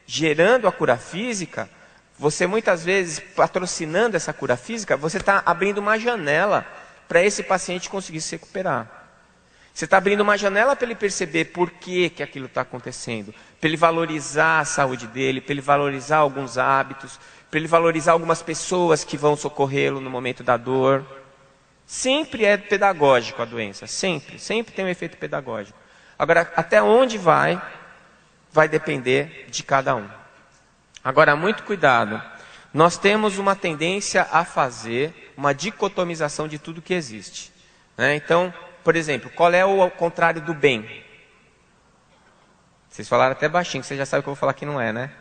gerando a cura física, você muitas vezes, patrocinando essa cura física, você está abrindo uma janela para esse paciente conseguir se recuperar. Você está abrindo uma janela para ele perceber por que aquilo está acontecendo. Para ele valorizar a saúde dele, para ele valorizar alguns hábitos, para ele valorizar algumas pessoas que vão socorrê-lo no momento da dor. Sempre é pedagógico a doença, sempre tem um efeito pedagógico. Agora, até onde vai depender de cada um. Agora, muito cuidado. Nós temos uma tendência a fazer uma dicotomização de tudo que existe, né? Então, por exemplo, qual é o contrário do bem? Vocês falaram até baixinho, você já sabe o que eu vou falar que não é, né?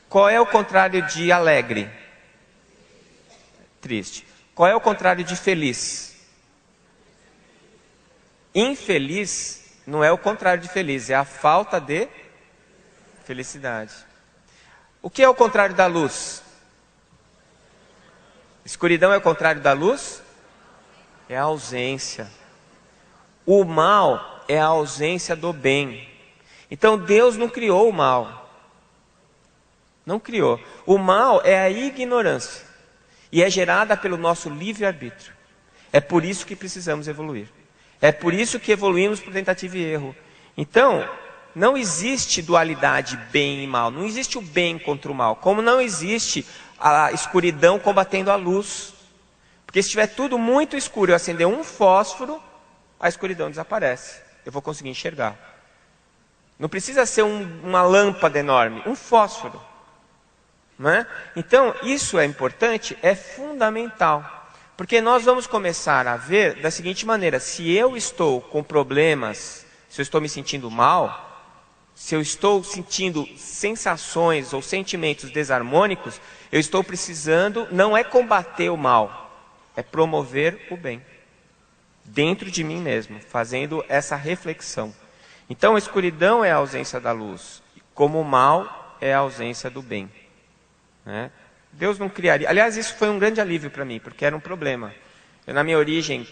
Qual é o contrário de alegre? Triste. Qual é o contrário de feliz? Infeliz não é o contrário de feliz, é a falta de felicidade. O que é o contrário da luz? Escuridão é o contrário da luz? É a ausência. O mal é a ausência do bem. Então Deus não criou o mal. Não criou. O mal é a ignorância. E é gerada pelo nosso livre-arbítrio. É por isso que precisamos evoluir. É por isso que evoluímos por tentativa e erro. Então, não existe dualidade bem e mal, não existe o bem contra o mal, como não existe a escuridão combatendo a luz. Porque se estiver tudo muito escuro e eu acender um fósforo, a escuridão desaparece, eu vou conseguir enxergar. Não precisa ser uma lâmpada enorme, um fósforo. Não é? Então, isso é importante, é fundamental. Porque nós vamos começar a ver da seguinte maneira: se eu estou com problemas, se eu estou me sentindo mal, se eu estou sentindo sensações ou sentimentos desarmônicos, eu estou precisando, não é combater o mal, é promover o bem. Dentro de mim mesmo, fazendo essa reflexão. Então a escuridão é a ausência da luz, como o mal é a ausência do bem. Né? Deus não criaria... Aliás, isso foi um grande alívio para mim, porque era um problema. Eu, na minha origem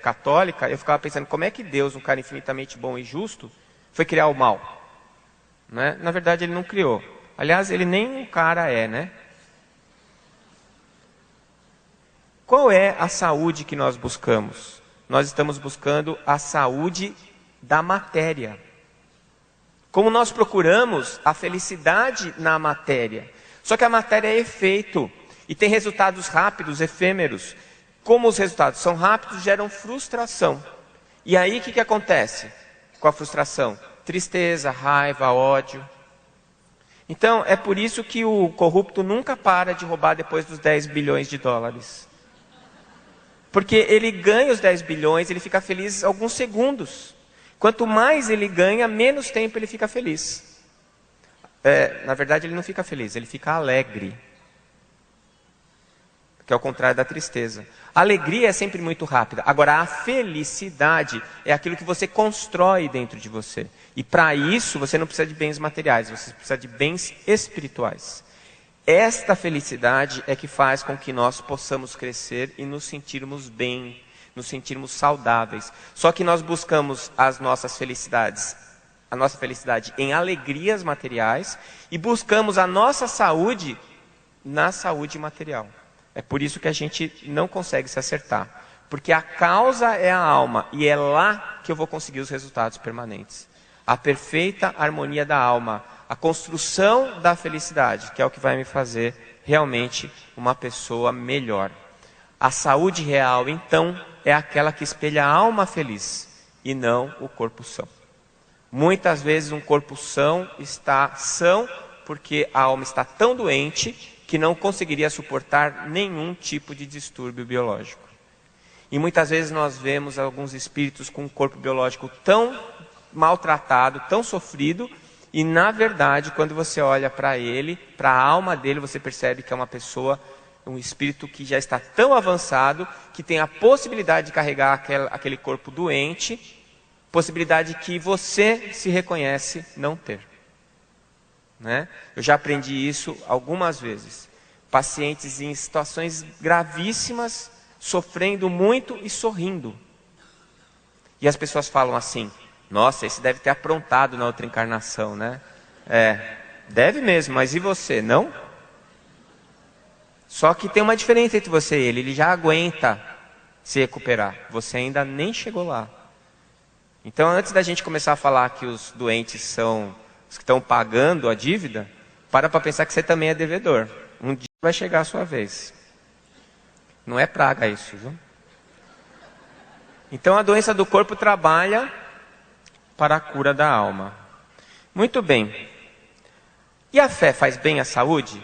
católica, eu ficava pensando, como é que Deus, um cara infinitamente bom e justo, foi criar o mal? Né? Na verdade, ele não criou. Aliás, ele nem um cara é, né? Qual é a saúde que nós buscamos? Nós estamos buscando a saúde da matéria. Como nós procuramos a felicidade na matéria. Só que a matéria é efeito e tem resultados rápidos, efêmeros. Como os resultados são rápidos, geram frustração. E aí o que acontece com a frustração? Tristeza, raiva, ódio. Então é por isso que o corrupto nunca para de roubar depois dos 10 bilhões de dólares. Porque ele ganha os 10 bilhões, ele fica feliz alguns segundos. Quanto mais ele ganha, menos tempo ele fica feliz. Na verdade, ele não fica feliz, ele fica alegre. Que é o contrário da tristeza. A alegria é sempre muito rápida. Agora, a felicidade é aquilo que você constrói dentro de você. E para isso, você não precisa de bens materiais, você precisa de bens espirituais. Esta felicidade é que faz com que nós possamos crescer e nos sentirmos bem, nos sentirmos saudáveis. Só que nós buscamos as nossas felicidades, a nossa felicidade em alegrias materiais e buscamos a nossa saúde na saúde material. É por isso que a gente não consegue se acertar. Porque a causa é a alma e é lá que eu vou conseguir os resultados permanentes. A perfeita harmonia da alma, a construção da felicidade, que é o que vai me fazer realmente uma pessoa melhor. A saúde real, então, é aquela que espelha a alma feliz e não o corpo são. Muitas vezes um corpo são está são porque a alma está tão doente que não conseguiria suportar nenhum tipo de distúrbio biológico. E muitas vezes nós vemos alguns espíritos com um corpo biológico tão maltratado, tão sofrido, e na verdade, quando você olha para ele, para a alma dele, você percebe que é uma pessoa, um espírito que já está tão avançado, que tem a possibilidade de carregar aquele corpo doente, possibilidade que você se reconhece não ter. Né? Eu já aprendi isso algumas vezes. Pacientes em situações gravíssimas, sofrendo muito e sorrindo. E as pessoas falam assim, nossa, esse deve ter aprontado na outra encarnação, né? Deve mesmo, mas e você, não? Só que tem uma diferença entre você e ele já aguenta se recuperar. Você ainda nem chegou lá. Então, antes da gente começar a falar que os doentes são os que estão pagando a dívida, para pensar que você também é devedor. Um dia vai chegar a sua vez. Não é praga isso, viu? Então, a doença do corpo trabalha para a cura da alma. Muito bem. E a fé faz bem à saúde?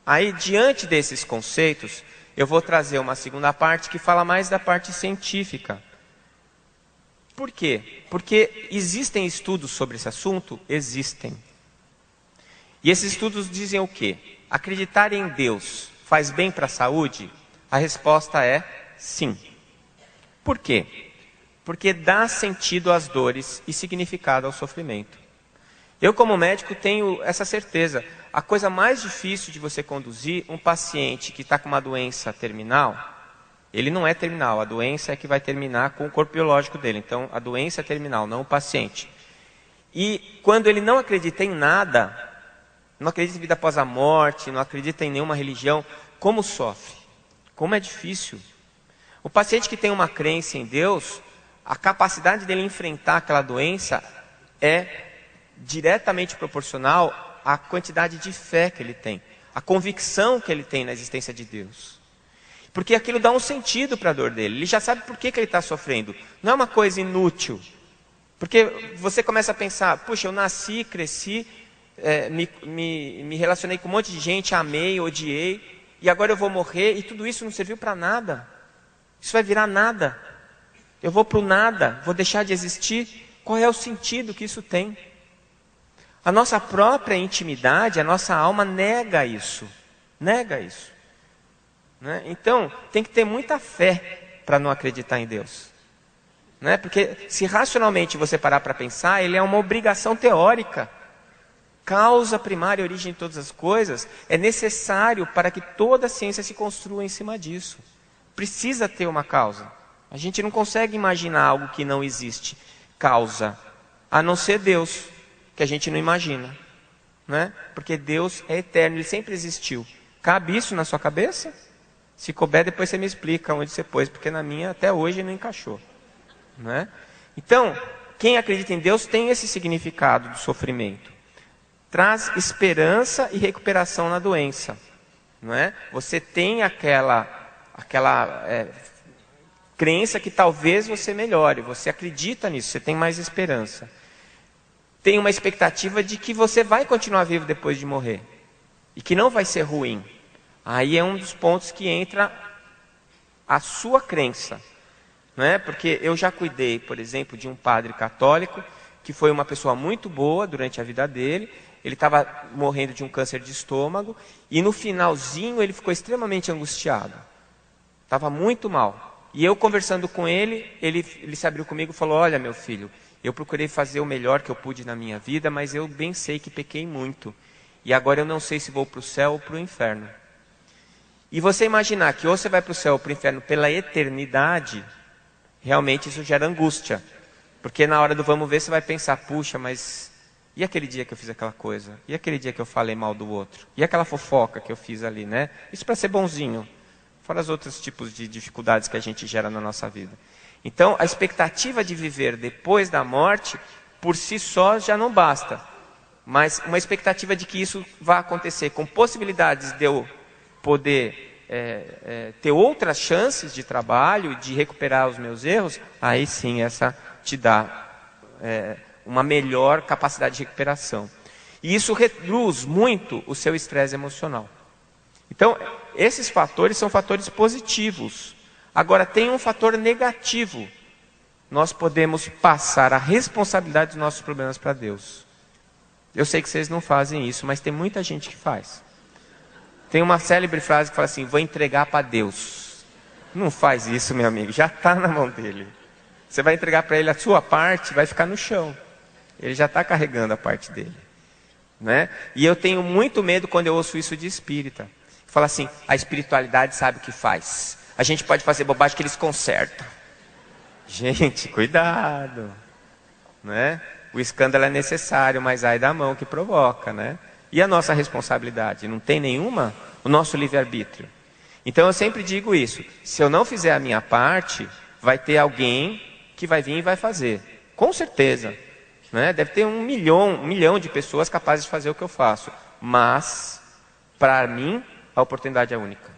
Aí, diante desses conceitos, eu vou trazer uma segunda parte que fala mais da parte científica. Por quê? Porque existem estudos sobre esse assunto? Existem. E esses estudos dizem o quê? Acreditar em Deus faz bem para a saúde? A resposta é sim. Por quê? Porque dá sentido às dores e significado ao sofrimento. Eu, como médico, tenho essa certeza. A coisa mais difícil de você conduzir um paciente que está com uma doença terminal, ele não é terminal, a doença é que vai terminar com o corpo biológico dele. Então, a doença é terminal, não o paciente. E quando ele não acredita em nada, não acredita em vida após a morte, não acredita em nenhuma religião, como sofre? Como é difícil. O paciente que tem uma crença em Deus, a capacidade dele enfrentar aquela doença é diretamente proporcional à quantidade de fé que ele tem, a convicção que ele tem na existência de Deus. Porque aquilo dá um sentido para a dor dele. Ele já sabe por que ele está sofrendo. Não é uma coisa inútil. Porque você começa a pensar, puxa, eu nasci, cresci, me relacionei com um monte de gente, amei, odiei, e agora eu vou morrer, e tudo isso não serviu para nada. Isso vai virar nada. Eu vou para o nada, vou deixar de existir. Qual é o sentido que isso tem? A nossa própria intimidade, a nossa alma nega isso. Nega isso. Né? Então, tem que ter muita fé para não acreditar em Deus. Né? Porque se racionalmente você parar para pensar, ele é uma obrigação teórica. Causa primária, origem de todas as coisas, é necessário para que toda a ciência se construa em cima disso. Precisa ter uma causa. A gente não consegue imaginar algo que não existe. Causa, a não ser Deus, que a gente não imagina. Né? Porque Deus é eterno, Ele sempre existiu. Cabe isso na sua cabeça? Se couber, depois você me explica onde você pôs, porque na minha até hoje não encaixou. Né? Então, quem acredita em Deus tem esse significado do sofrimento. Traz esperança e recuperação na doença. Não é? Você tem aquela crença que talvez você melhore, você acredita nisso, você tem mais esperança. Tem uma expectativa de que você vai continuar vivo depois de morrer. E que não vai ser ruim. Aí é um dos pontos que entra a sua crença. Não é? Porque eu já cuidei, por exemplo, de um padre católico, que foi uma pessoa muito boa durante a vida dele. Ele estava morrendo de um câncer de estômago, e no finalzinho ele ficou extremamente angustiado. Estava muito mal. E eu conversando com ele, ele se abriu comigo e falou, olha meu filho, eu procurei fazer o melhor que eu pude na minha vida, mas eu bem sei que pequei muito. E agora eu não sei se vou para o céu ou para o inferno. E você imaginar que ou você vai para o céu ou para o inferno pela eternidade, realmente isso gera angústia. Porque na hora do vamos ver você vai pensar, puxa, mas e aquele dia que eu fiz aquela coisa? E aquele dia que eu falei mal do outro? E aquela fofoca que eu fiz ali, né? Isso para ser bonzinho. Fora os outros tipos de dificuldades que a gente gera na nossa vida. Então, a expectativa de viver depois da morte, por si só, já não basta. Mas uma expectativa de que isso vá acontecer com possibilidades de eu poder ter outras chances de trabalho, de recuperar os meus erros, aí sim, essa te dá uma melhor capacidade de recuperação. E isso reduz muito o seu estresse emocional. Então, esses fatores são fatores positivos. Agora, tem um fator negativo. Nós podemos passar a responsabilidade dos nossos problemas para Deus. Eu sei que vocês não fazem isso, mas tem muita gente que faz. Tem uma célebre frase que fala assim, vou entregar para Deus. Não faz isso, meu amigo, já está na mão dele. Você vai entregar para ele a sua parte, vai ficar no chão. Ele já está carregando a parte dele. Né? E eu tenho muito medo quando eu ouço isso de espírita. Fala assim, a espiritualidade sabe o que faz. A gente pode fazer bobagem que eles consertam. Gente, cuidado. Né? O escândalo é necessário, mas ai da mão que provoca. Né? E a nossa responsabilidade? Não tem nenhuma? O nosso livre-arbítrio. Então eu sempre digo isso. Se eu não fizer a minha parte, vai ter alguém que vai vir e vai fazer. Com certeza. Né? Deve ter um milhão de pessoas capazes de fazer o que eu faço. Mas, para mim, a oportunidade é única.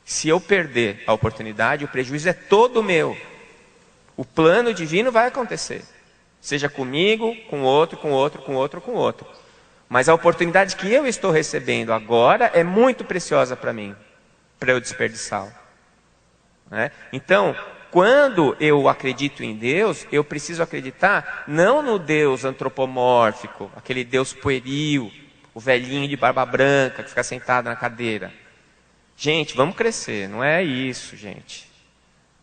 Se eu perder a oportunidade, o prejuízo é todo meu. O plano divino vai acontecer. Seja comigo, com outro, com outro, com outro, com outro. Mas a oportunidade que eu estou recebendo agora é muito preciosa para mim, para eu desperdiçá-la. Né? Então, quando eu acredito em Deus, eu preciso acreditar não no Deus antropomórfico, aquele Deus pueril, o velhinho de barba branca que fica sentado na cadeira. Gente, vamos crescer, não é isso, gente.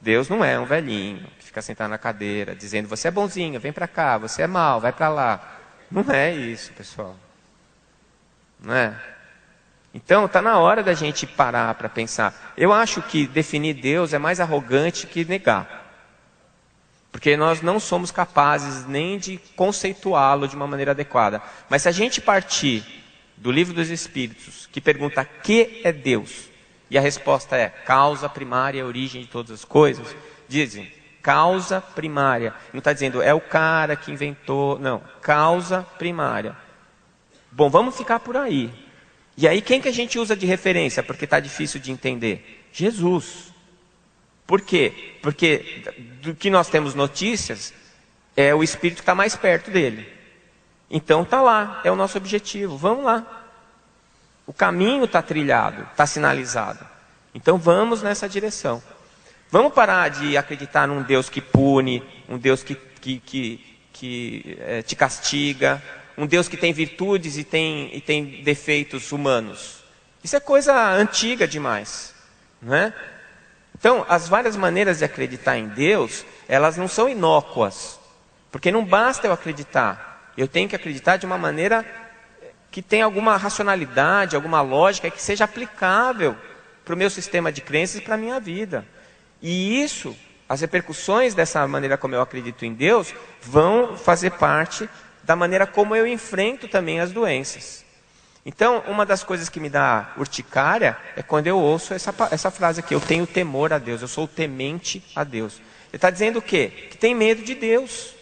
Deus não é um velhinho que fica sentado na cadeira, dizendo, você é bonzinho, vem para cá, você é mau, vai para lá. Não é isso, pessoal. Não é? Então, está na hora da gente parar para pensar. Eu acho que definir Deus é mais arrogante que negar. Porque nós não somos capazes nem de conceituá-lo de uma maneira adequada. Mas se a gente partir do Livro dos Espíritos, que pergunta que é Deus, e a resposta é causa primária e origem de todas as coisas, dizem, Causa primária. Não está dizendo, é o cara que inventou. Não, causa primária. Bom, vamos ficar por aí. E aí quem que a gente usa de referência? Porque está difícil de entender. Jesus. Por quê? Porque do que nós temos notícias, é o Espírito que está mais perto dele. Então está lá, é o nosso objetivo. Vamos lá. O caminho está trilhado, está sinalizado. Então vamos nessa direção. Vamos parar de acreditar num Deus que pune, um Deus que te castiga, um Deus que tem virtudes e tem defeitos humanos. Isso é coisa antiga demais, não é? Então, as várias maneiras de acreditar em Deus, elas não são inócuas. Porque não basta eu acreditar. Eu tenho que acreditar de uma maneira que tenha alguma racionalidade, alguma lógica, que seja aplicável para o meu sistema de crenças e para a minha vida. E isso, as repercussões dessa maneira como eu acredito em Deus, vão fazer parte da maneira como eu enfrento também as doenças. Então, uma das coisas que me dá urticária é quando eu ouço essa frase aqui, eu tenho temor a Deus, eu sou temente a Deus. Ele está dizendo o quê? Que tem medo de Deus.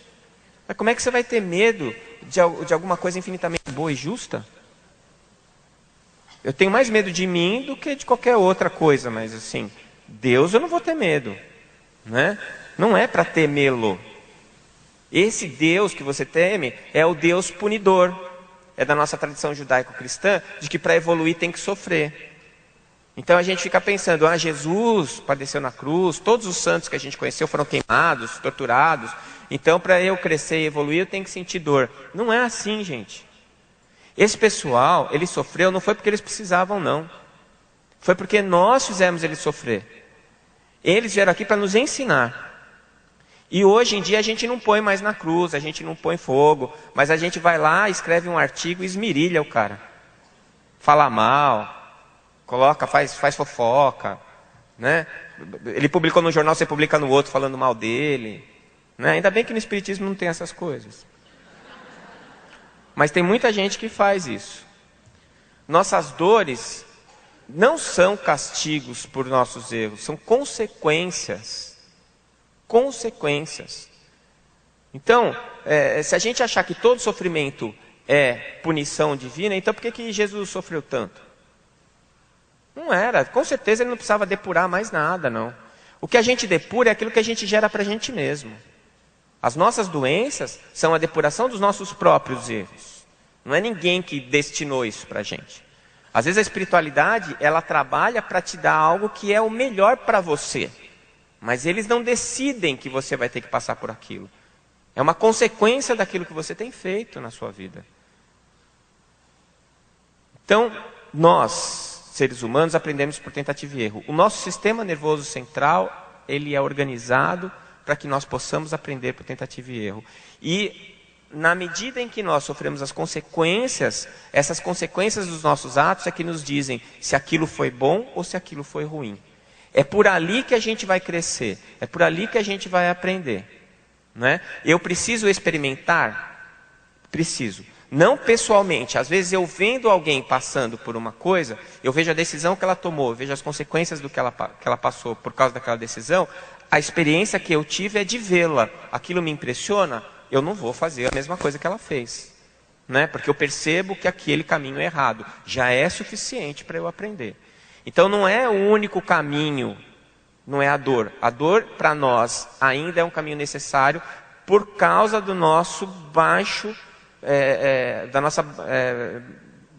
Mas como é que você vai ter medo de alguma coisa infinitamente boa e justa? Eu tenho mais medo de mim do que de qualquer outra coisa, mas assim, Deus eu não vou ter medo, né? Não é para temê-lo. Esse Deus que você teme é o Deus punidor. É da nossa tradição judaico-cristã, de que para evoluir tem que sofrer. Então a gente fica pensando, Jesus padeceu na cruz, todos os santos que a gente conheceu foram queimados, torturados, então para eu crescer e evoluir eu tenho que sentir dor. Não é assim, gente. Esse pessoal, ele sofreu não foi porque eles precisavam, não. Foi porque nós fizemos eles sofrer. Eles vieram aqui para nos ensinar. E hoje em dia a gente não põe mais na cruz, a gente não põe fogo, mas a gente vai lá, escreve um artigo e esmirilha o cara. Fala mal, coloca, faz fofoca, né? Ele publicou no jornal, você publica no outro falando mal dele, né? Ainda bem que no Espiritismo não tem essas coisas. Mas tem muita gente que faz isso. Nossas dores não são castigos por nossos erros, são consequências. Consequências. Então, se a gente achar que todo sofrimento é punição divina, então por que Jesus sofreu tanto? Não era, com certeza ele não precisava depurar mais nada, não. O que a gente depura é aquilo que a gente gera para a gente mesmo. As nossas doenças são a depuração dos nossos próprios erros. Não é ninguém que destinou isso para a gente. Às vezes a espiritualidade, ela trabalha para te dar algo que é o melhor para você. Mas eles não decidem que você vai ter que passar por aquilo. É uma consequência daquilo que você tem feito na sua vida. Então, nós, seres humanos, aprendemos por tentativa e erro. O nosso sistema nervoso central, ele é organizado para que nós possamos aprender por tentativa e erro. E, na medida em que nós sofremos as consequências, essas consequências dos nossos atos é que nos dizem se aquilo foi bom ou se aquilo foi ruim. É por ali que a gente vai crescer, é por ali que a gente vai aprender, né? Eu preciso experimentar? Preciso. Não pessoalmente, às vezes eu vendo alguém passando por uma coisa, eu vejo a decisão que ela tomou, eu vejo as consequências do que ela passou por causa daquela decisão, a experiência que eu tive é de vê-la, aquilo me impressiona, eu não vou fazer a mesma coisa que ela fez, né? Porque eu percebo que aquele caminho é errado, já é suficiente para eu aprender. Então não é o único caminho, não é a dor. A dor para nós ainda é um caminho necessário por causa do nosso da nossa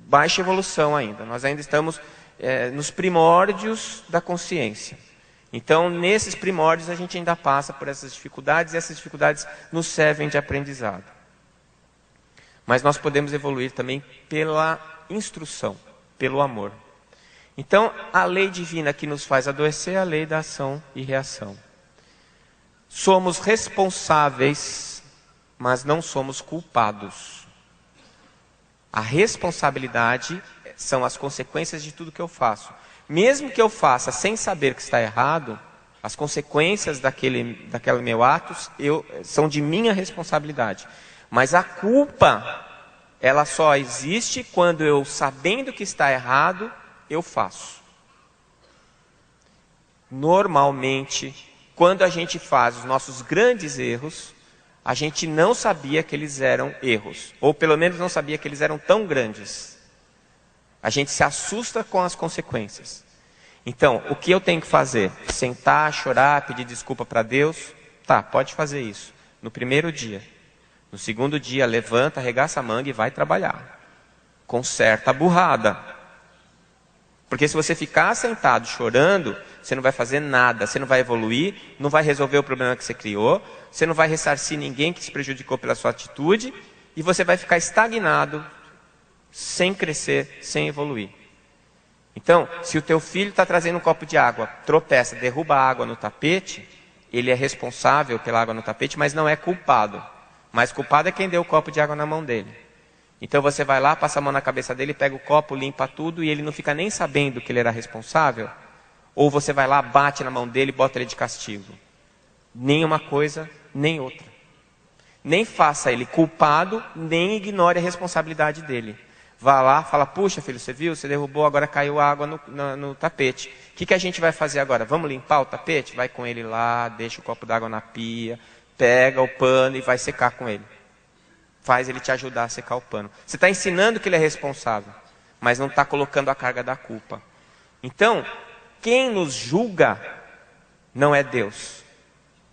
baixa evolução ainda. Nós ainda estamos nos primórdios da consciência. Então nesses primórdios a gente ainda passa por essas dificuldades e essas dificuldades nos servem de aprendizado. Mas nós podemos evoluir também pela instrução, pelo amor. Então, a lei divina que nos faz adoecer é a lei da ação e reação. Somos responsáveis, mas não somos culpados. A responsabilidade são as consequências de tudo que eu faço. Mesmo que eu faça sem saber que está errado, as consequências daquele meu ato são de minha responsabilidade. Mas a culpa, ela só existe quando eu, sabendo que está errado, eu faço. Normalmente, quando a gente faz os nossos grandes erros, a gente não sabia que eles eram erros. Ou pelo menos não sabia que eles eram tão grandes. A gente se assusta com as consequências. Então, o que eu tenho que fazer? Sentar, chorar, pedir desculpa para Deus? Tá, pode fazer isso. No primeiro dia. No segundo dia, levanta, arregaça a manga e vai trabalhar. Conserta a burrada. Porque se você ficar sentado chorando, você não vai fazer nada, você não vai evoluir, não vai resolver o problema que você criou, você não vai ressarcir ninguém que se prejudicou pela sua atitude, e você vai ficar estagnado, sem crescer, sem evoluir. Então, se o teu filho está trazendo um copo de água, tropeça, derruba a água no tapete, ele é responsável pela água no tapete, mas não é culpado. Mas culpado é quem deu o copo de água na mão dele. Então você vai lá, passa a mão na cabeça dele, pega o copo, limpa tudo e ele não fica nem sabendo que ele era responsável. Ou você vai lá, bate na mão dele e bota ele de castigo. Nem uma coisa, nem outra. Nem faça ele culpado, nem ignore a responsabilidade dele. Vá lá, fala, puxa filho, você viu? Você derrubou, agora caiu água no tapete. O que a gente vai fazer agora? Vamos limpar o tapete? Vai com ele lá, deixa o copo d'água na pia, pega o pano e vai secar com ele. Faz ele te ajudar a secar o pano. Você está ensinando que ele é responsável, mas não está colocando a carga da culpa. Então, quem nos julga não é Deus,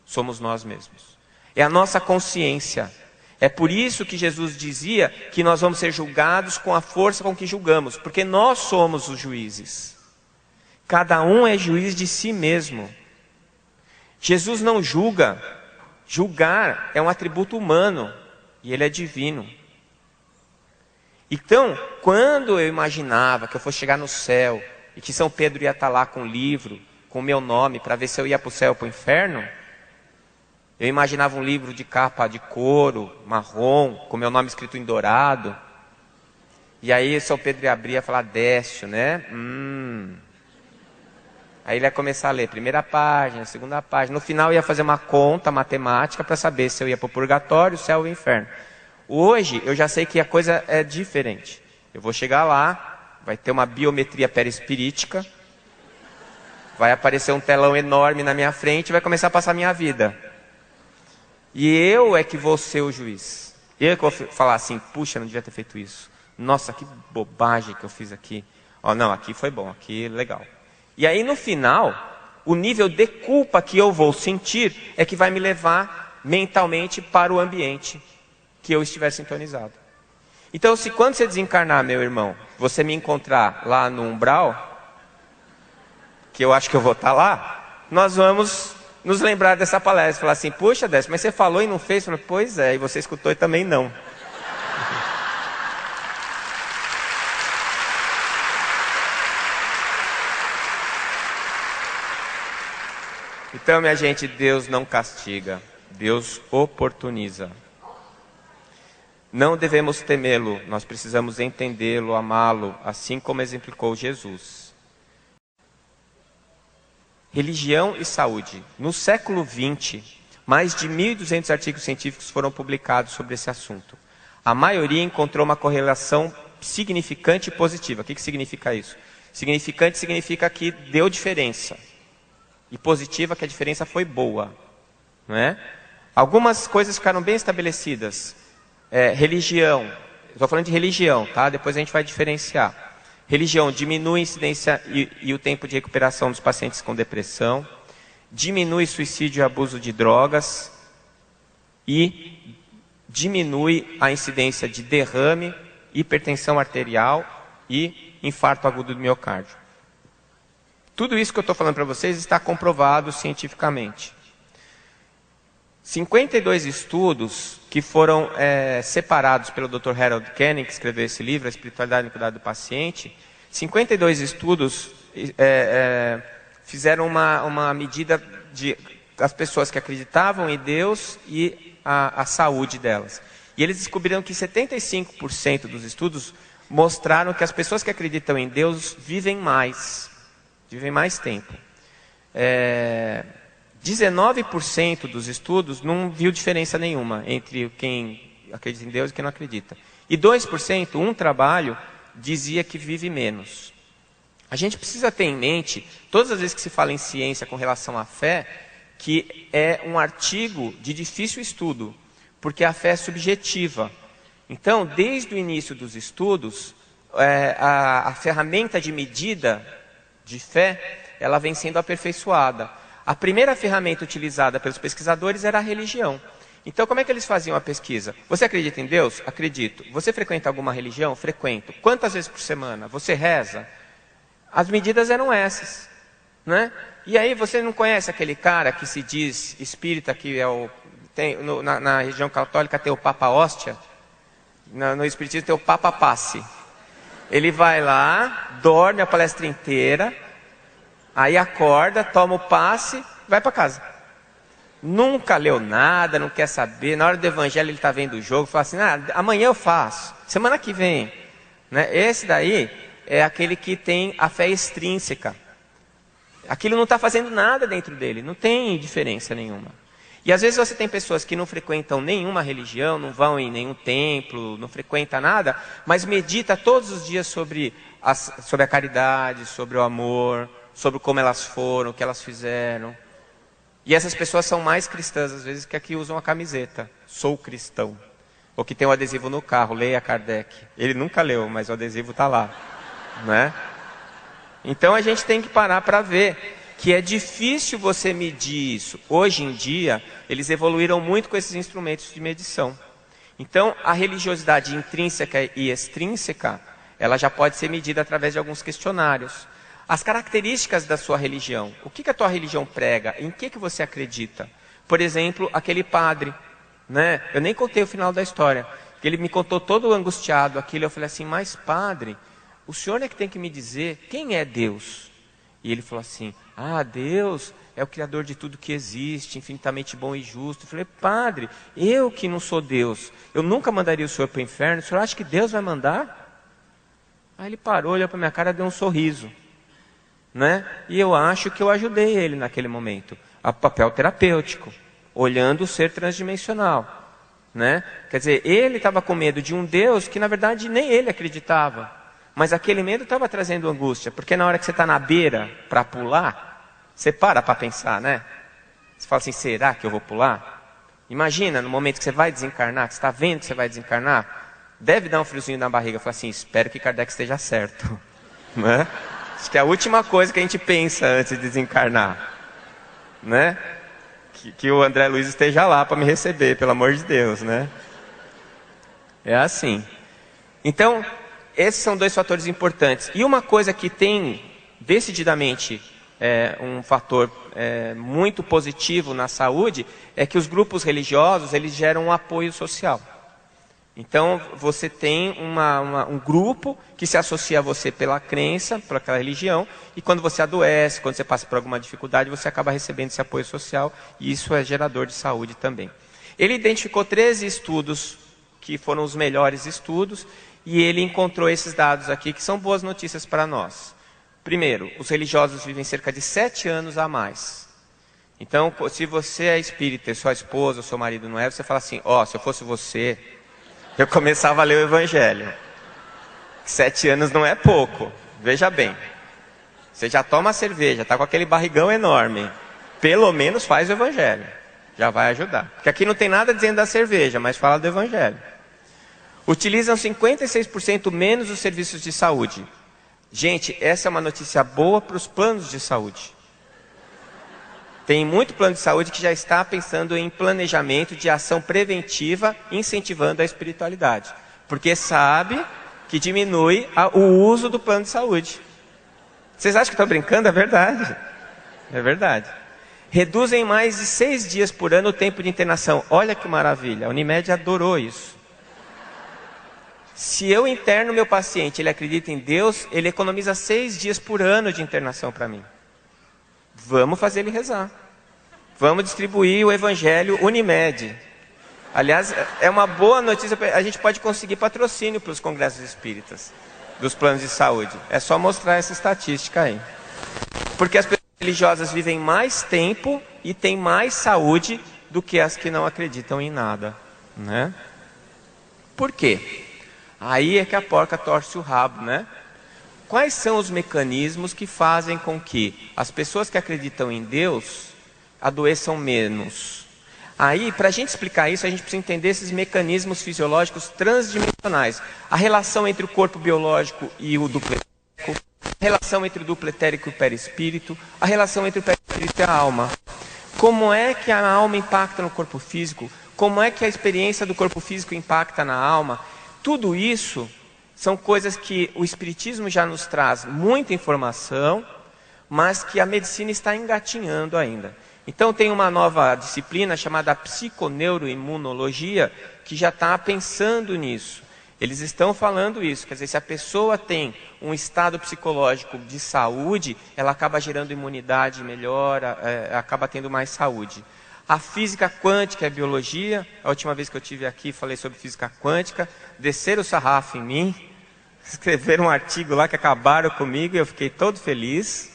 somos nós mesmos. É a nossa consciência. É por isso que Jesus dizia que nós vamos ser julgados com a força com que julgamos, porque nós somos os juízes. Cada um é juiz de si mesmo. Jesus não julga. Julgar é um atributo humano e ele é divino. Então, quando eu imaginava que eu fosse chegar no céu e que São Pedro ia estar lá com um livro, com o meu nome, para ver se eu ia para o céu ou para o inferno, eu imaginava um livro de capa de couro, marrom, com meu nome escrito em dourado. E aí São Pedro ia abrir e ia falar, Décio, né? Aí ele ia começar a ler primeira página, segunda página. No final ia fazer uma conta matemática para saber se eu ia para o purgatório, o céu ou o inferno. Hoje eu já sei que a coisa é diferente. Eu vou chegar lá, vai ter uma biometria perispirítica, vai aparecer um telão enorme na minha frente e vai começar a passar a minha vida. E eu é que vou ser o juiz. Eu que vou falar assim, puxa, não devia ter feito isso. Nossa, que bobagem que eu fiz aqui. Ó, não, aqui foi bom, aqui legal. E aí no final, o nível de culpa que eu vou sentir é que vai me levar mentalmente para o ambiente que eu estiver sintonizado. Então, se quando você desencarnar, meu irmão, você me encontrar lá no umbral, que eu acho que eu vou estar lá, nós vamos nos lembrar dessa palestra, falar assim, puxa, Décio, mas você falou e não fez? Eu falei, pois é, e você escutou e também não. Então, minha gente, Deus não castiga, Deus oportuniza. Não devemos temê-lo, nós precisamos entendê-lo, amá-lo, assim como exemplificou Jesus. Religião e saúde. No século XX, mais de 1.200 artigos científicos foram publicados sobre esse assunto. A maioria encontrou uma correlação significante e positiva. O que significa isso? Significante significa que deu diferença. E positiva que a diferença foi boa. Não é? Algumas coisas ficaram bem estabelecidas. Religião. Estou falando de religião, tá? Depois a gente vai diferenciar. Religião diminui a incidência e o tempo de recuperação dos pacientes com depressão, diminui suicídio e abuso de drogas e diminui a incidência de derrame, hipertensão arterial e infarto agudo do miocárdio. Tudo isso que eu estou falando para vocês está comprovado cientificamente. 52 estudos que foram separados pelo Dr. Harold Kenning, que escreveu esse livro, A Espiritualidade no Cuidado do Paciente. 52 estudos fizeram uma medida de as pessoas que acreditavam em Deus e a saúde delas. E eles descobriram que 75% dos estudos mostraram que as pessoas que acreditam em Deus vivem mais tempo. 19% dos estudos não viu diferença nenhuma entre quem acredita em Deus e quem não acredita. E 2%, um trabalho, dizia que vive menos. A gente precisa ter em mente, todas as vezes que se fala em ciência com relação à fé, que é um artigo de difícil estudo, porque a fé é subjetiva. Então, desde o início dos estudos, a ferramenta de medida de fé, ela vem sendo aperfeiçoada. A primeira ferramenta utilizada pelos pesquisadores era a religião. Então, como é que eles faziam a pesquisa? Você acredita em Deus? Acredito. Você frequenta alguma religião? Frequento. Quantas vezes por semana? Você reza? As medidas eram essas, né? E aí você não conhece aquele cara que se diz espírita, que na religião católica tem o Papa Hóstia, no espiritismo tem o Papa Passe. Ele vai lá, dorme a palestra inteira, aí acorda, toma o passe, vai para casa. Nunca leu nada, não quer saber. Na hora do evangelho ele está vendo o jogo, fala assim, amanhã eu faço, semana que vem, né? Esse daí é aquele que tem a fé extrínseca. Aquilo não está fazendo nada dentro dele, não tem diferença nenhuma. E às vezes você tem pessoas que não frequentam nenhuma religião, não vão em nenhum templo, não frequentam nada, mas medita todos os dias sobre a caridade, sobre o amor, sobre como elas foram, o que elas fizeram. E essas pessoas são mais cristãs, às vezes, que aqui usam a camiseta. Sou cristão. Ou que tem um adesivo no carro, leia Kardec. Ele nunca leu, mas o adesivo está lá, né? Então a gente tem que parar para ver que é difícil você medir isso. Hoje em dia, eles evoluíram muito com esses instrumentos de medição. Então, a religiosidade intrínseca e extrínseca, ela já pode ser medida através de alguns questionários. As características da sua religião. O que a tua religião prega? Em que você acredita? Por exemplo, aquele padre, né? Eu nem contei o final da história. Ele me contou todo angustiado aquilo. Eu falei assim, mas padre, o senhor é que tem que me dizer quem é Deus. E ele falou assim, Deus é o Criador de tudo que existe, infinitamente bom e justo. Eu falei, padre, eu que não sou Deus, eu nunca mandaria o senhor para o inferno, o senhor acha que Deus vai mandar? Aí ele parou, olhou para minha cara e deu um sorriso, né? E eu acho que eu ajudei ele naquele momento, a papel terapêutico, olhando o ser transdimensional, né? Quer dizer, ele estava com medo de um Deus que na verdade nem ele acreditava. Mas aquele medo estava trazendo angústia, porque na hora que você está na beira para pular, você para pensar, né? Você fala assim, será que eu vou pular? Imagina, no momento que você vai desencarnar, que você está vendo que você vai desencarnar, deve dar um friozinho na barriga, fala assim, espero que Kardec esteja certo, né? Acho que é a última coisa que a gente pensa antes de desencarnar, né? Que o André Luiz esteja lá para me receber, pelo amor de Deus, né? É assim. Então, esses são dois fatores importantes. E uma coisa que tem decididamente um fator muito positivo na saúde é que os grupos religiosos eles geram um apoio social. Então você tem um grupo que se associa a você pela crença, por aquela religião, e quando você adoece, quando você passa por alguma dificuldade, você acaba recebendo esse apoio social, e isso é gerador de saúde também. Ele identificou 13 estudos que foram os melhores estudos, e ele encontrou esses dados aqui, que são boas notícias para nós. Primeiro, os religiosos vivem cerca de 7 anos a mais. Então, se você é espírita e sua esposa ou seu marido não é, você fala assim, se eu fosse você, eu começava a ler o Evangelho. 7 anos não é pouco, veja bem. Você já toma cerveja, está com aquele barrigão enorme. Pelo menos faz o Evangelho, já vai ajudar. Porque aqui não tem nada dizendo da cerveja, mas fala do Evangelho. Utilizam 56% menos os serviços de saúde. Gente, essa é uma notícia boa para os planos de saúde. Tem muito plano de saúde que já está pensando em planejamento de ação preventiva, incentivando a espiritualidade. Porque sabe que diminui o uso do plano de saúde. Vocês acham que estou brincando? É verdade. É verdade. Reduzem mais de 6 dias por ano o tempo de internação. Olha que maravilha, a Unimed adorou isso. Se eu interno meu paciente, ele acredita em Deus, ele economiza 6 dias por ano de internação para mim. Vamos fazer ele rezar. Vamos distribuir o Evangelho Unimed. Aliás, é uma boa notícia, a gente pode conseguir patrocínio para os congressos espíritas, dos planos de saúde. É só mostrar essa estatística aí. Porque as pessoas religiosas vivem mais tempo e têm mais saúde do que as que não acreditam em nada, né? Por quê? Aí é que a porca torce o rabo, né? Quais são os mecanismos que fazem com que as pessoas que acreditam em Deus, adoeçam menos. Aí, para a gente explicar isso, a gente precisa entender esses mecanismos fisiológicos transdimensionais. A relação entre o corpo biológico e o duplo etérico, a relação entre o duplo etérico e o perispírito, a relação entre o perispírito e a alma. Como é que a alma impacta no corpo físico? Como é que a experiência do corpo físico impacta na alma? Tudo isso são coisas que o Espiritismo já nos traz muita informação, mas que a medicina está engatinhando ainda. Então tem uma nova disciplina chamada psiconeuroimunologia, que já está pensando nisso. Eles estão falando isso, quer dizer, se a pessoa tem um estado psicológico de saúde, ela acaba gerando imunidade melhor, acaba tendo mais saúde. A física quântica e a biologia, a última vez que eu estive aqui falei sobre física quântica, desceram o sarrafo em mim, escreveram um artigo lá que acabaram comigo e eu fiquei todo feliz,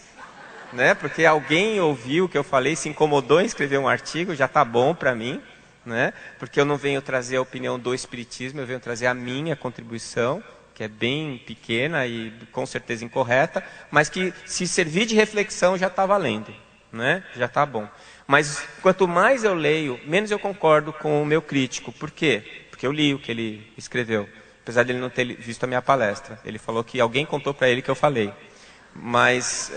né? Porque alguém ouviu o que eu falei, se incomodou em escrever um artigo, já está bom para mim, né? Porque eu não venho trazer a opinião do Espiritismo, eu venho trazer a minha contribuição, que é bem pequena e com certeza incorreta, mas que se servir de reflexão já está valendo, né? Já está bom. Mas quanto mais eu leio, menos eu concordo com o meu crítico. Por quê? Porque eu li o que ele escreveu, apesar de ele não ter visto a minha palestra. Ele falou que alguém contou para ele que eu falei. Mas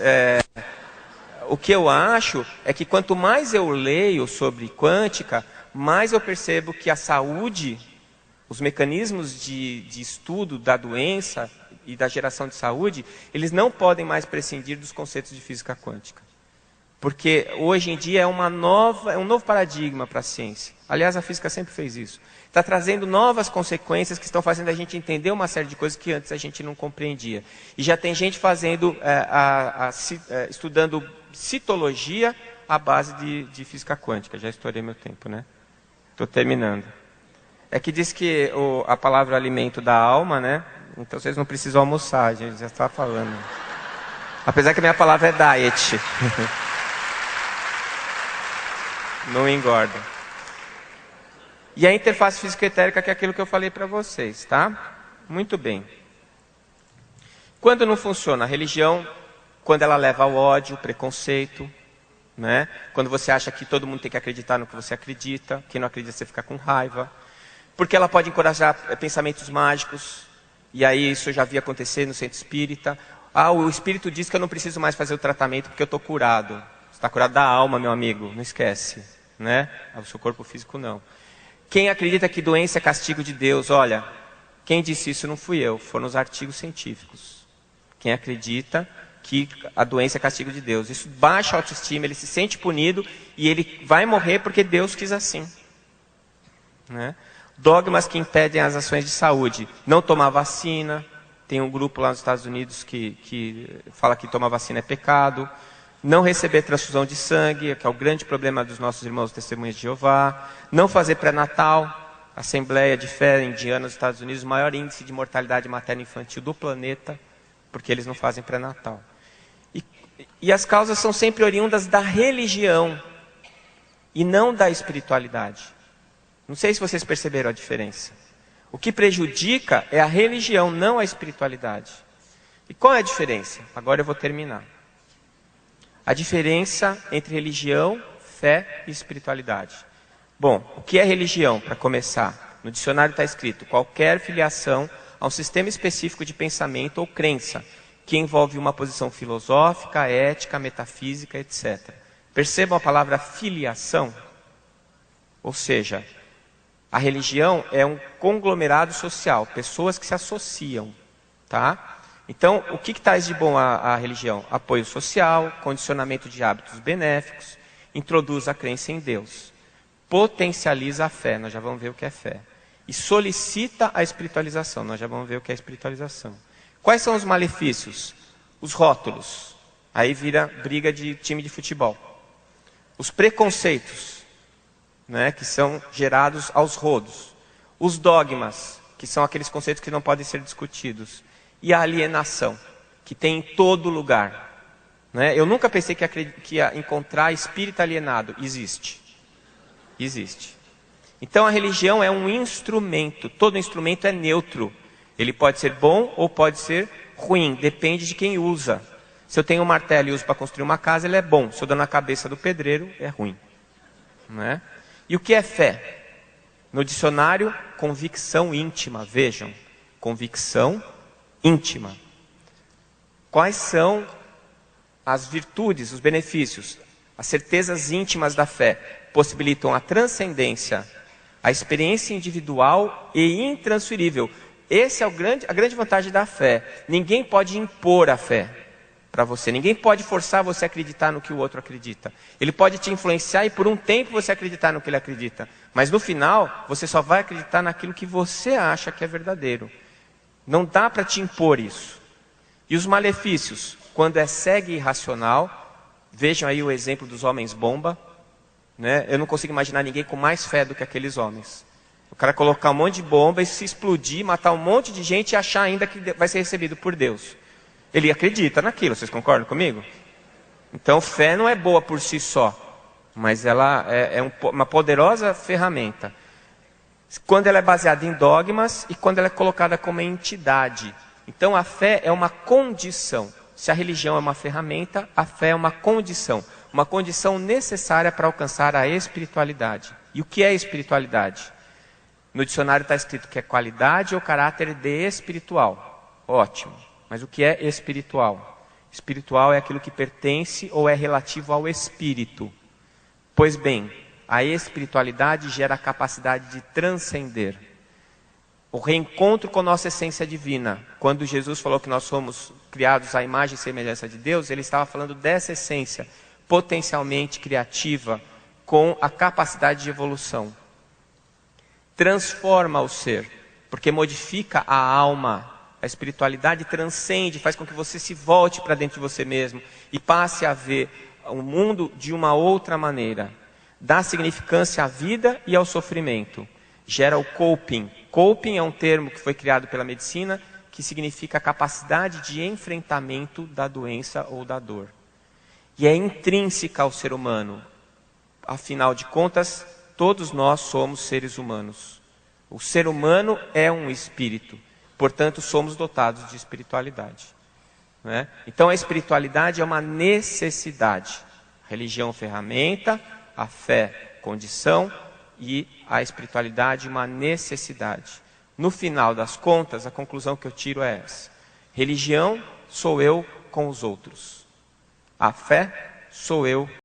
o que eu acho é que quanto mais eu leio sobre quântica, mais eu percebo que a saúde, os mecanismos de estudo da doença e da geração de saúde, eles não podem mais prescindir dos conceitos de física quântica. Porque hoje em dia é um novo paradigma para a ciência. Aliás, a física sempre fez isso. Está trazendo novas consequências que estão fazendo a gente entender uma série de coisas que antes a gente não compreendia. E já tem gente fazendo, estudando citologia à base de física quântica. Já estourei meu tempo, né? Estou terminando. É que diz que a palavra alimento da alma, né? Então vocês não precisam almoçar, a gente já está falando. Apesar que a minha palavra é diet. Não engorda. E a interface físico-etérica, que é aquilo que eu falei para vocês, tá? Muito bem. Quando não funciona a religião, quando ela leva ao ódio, preconceito, né? Quando você acha que todo mundo tem que acreditar no que você acredita, quem não acredita você fica com raiva. Porque ela pode encorajar pensamentos mágicos, e aí isso eu já vi acontecer no centro espírita. O espírito diz que eu não preciso mais fazer o tratamento porque eu estou curado. Está curado da alma, meu amigo, não esquece, né? O seu corpo físico não. Quem acredita que doença é castigo de Deus, olha, quem disse isso não fui eu, foram os artigos científicos. Quem acredita que a doença é castigo de Deus, isso baixa a autoestima, ele se sente punido e ele vai morrer porque Deus quis assim, né? Dogmas que impedem as ações de saúde, não tomar vacina, tem um grupo lá nos Estados Unidos que fala que tomar vacina é pecado. Não receber transfusão de sangue, que é o grande problema dos nossos irmãos testemunhas de Jeová. Não fazer pré-natal. Assembleia de Fé Indiana nos Estados Unidos, o maior índice de mortalidade materna infantil do planeta, porque eles não fazem pré-natal. E as causas são sempre oriundas da religião e não da espiritualidade. Não sei se vocês perceberam a diferença. O que prejudica é a religião, não a espiritualidade. E qual é a diferença? Agora eu vou terminar. A diferença entre religião, fé e espiritualidade. Bom, o que é religião, para começar? No dicionário está escrito: qualquer filiação a um sistema específico de pensamento ou crença, que envolve uma posição filosófica, ética, metafísica, etc. Percebam a palavra filiação? Ou seja, a religião é um conglomerado social, pessoas que se associam, tá? Então, o que traz de bom a religião? Apoio social, condicionamento de hábitos benéficos, introduz a crença em Deus, potencializa a fé, nós já vamos ver o que é fé, e solicita a espiritualização, nós já vamos ver o que é espiritualização. Quais são os malefícios? Os rótulos, aí vira briga de time de futebol. Os preconceitos, né, que são gerados aos rodos. Os dogmas, que são aqueles conceitos que não podem ser discutidos. E a alienação, que tem em todo lugar, né? Eu nunca pensei que ia encontrar espírito alienado. Existe. Existe. Então a religião é um instrumento. Todo instrumento é neutro. Ele pode ser bom ou pode ser ruim. Depende de quem usa. Se eu tenho um martelo e uso para construir uma casa, ele é bom. Se eu dou na cabeça do pedreiro, é ruim. Não é? E o que é fé? No dicionário, convicção íntima. Vejam, convicção íntima. Quais são as virtudes, os benefícios? As certezas íntimas da fé possibilitam a transcendência, a experiência individual e intransferível. Essa é a grande vantagem da fé. Ninguém pode impor a fé para você. Ninguém pode forçar você a acreditar no que o outro acredita. Ele pode te influenciar e por um tempo você acreditar no que ele acredita. Mas no final, você só vai acreditar naquilo que você acha que é verdadeiro. Não dá para te impor isso. E os malefícios? Quando é cego e irracional, vejam aí o exemplo dos homens bomba. Né? Eu não consigo imaginar ninguém com mais fé do que aqueles homens. O cara colocar um monte de bomba e se explodir, matar um monte de gente e achar ainda que vai ser recebido por Deus. Ele acredita naquilo, vocês concordam comigo? Então, fé não é boa por si só, mas ela é uma poderosa ferramenta. Quando ela é baseada em dogmas e quando ela é colocada como entidade. Então, a fé é uma condição. Se a religião é uma ferramenta, a fé é uma condição necessária para alcançar a espiritualidade. E o que é espiritualidade? No dicionário está escrito que é qualidade ou caráter de espiritual. Ótimo. Mas o que é espiritual? Espiritual é aquilo que pertence ou é relativo ao espírito. Pois bem, a espiritualidade gera a capacidade de transcender. O reencontro com nossa essência divina. Quando Jesus falou que nós somos criados à imagem e semelhança de Deus, ele estava falando dessa essência potencialmente criativa com a capacidade de evolução. Transforma o ser, porque modifica a alma. A espiritualidade transcende, faz com que você se volte para dentro de você mesmo e passe a ver o mundo de uma outra maneira. Dá significância à vida e ao sofrimento. Gera o coping. Coping é um termo que foi criado pela medicina que significa a capacidade de enfrentamento da doença ou da dor. E é intrínseca ao ser humano. Afinal de contas, todos nós somos seres humanos. O ser humano é um espírito. Portanto, somos dotados de espiritualidade. Não é? Então, a espiritualidade é uma necessidade. A religião, ferramenta, a fé, condição e a espiritualidade, uma necessidade. No final das contas, a conclusão que eu tiro é essa. Religião sou eu com os outros. A fé sou eu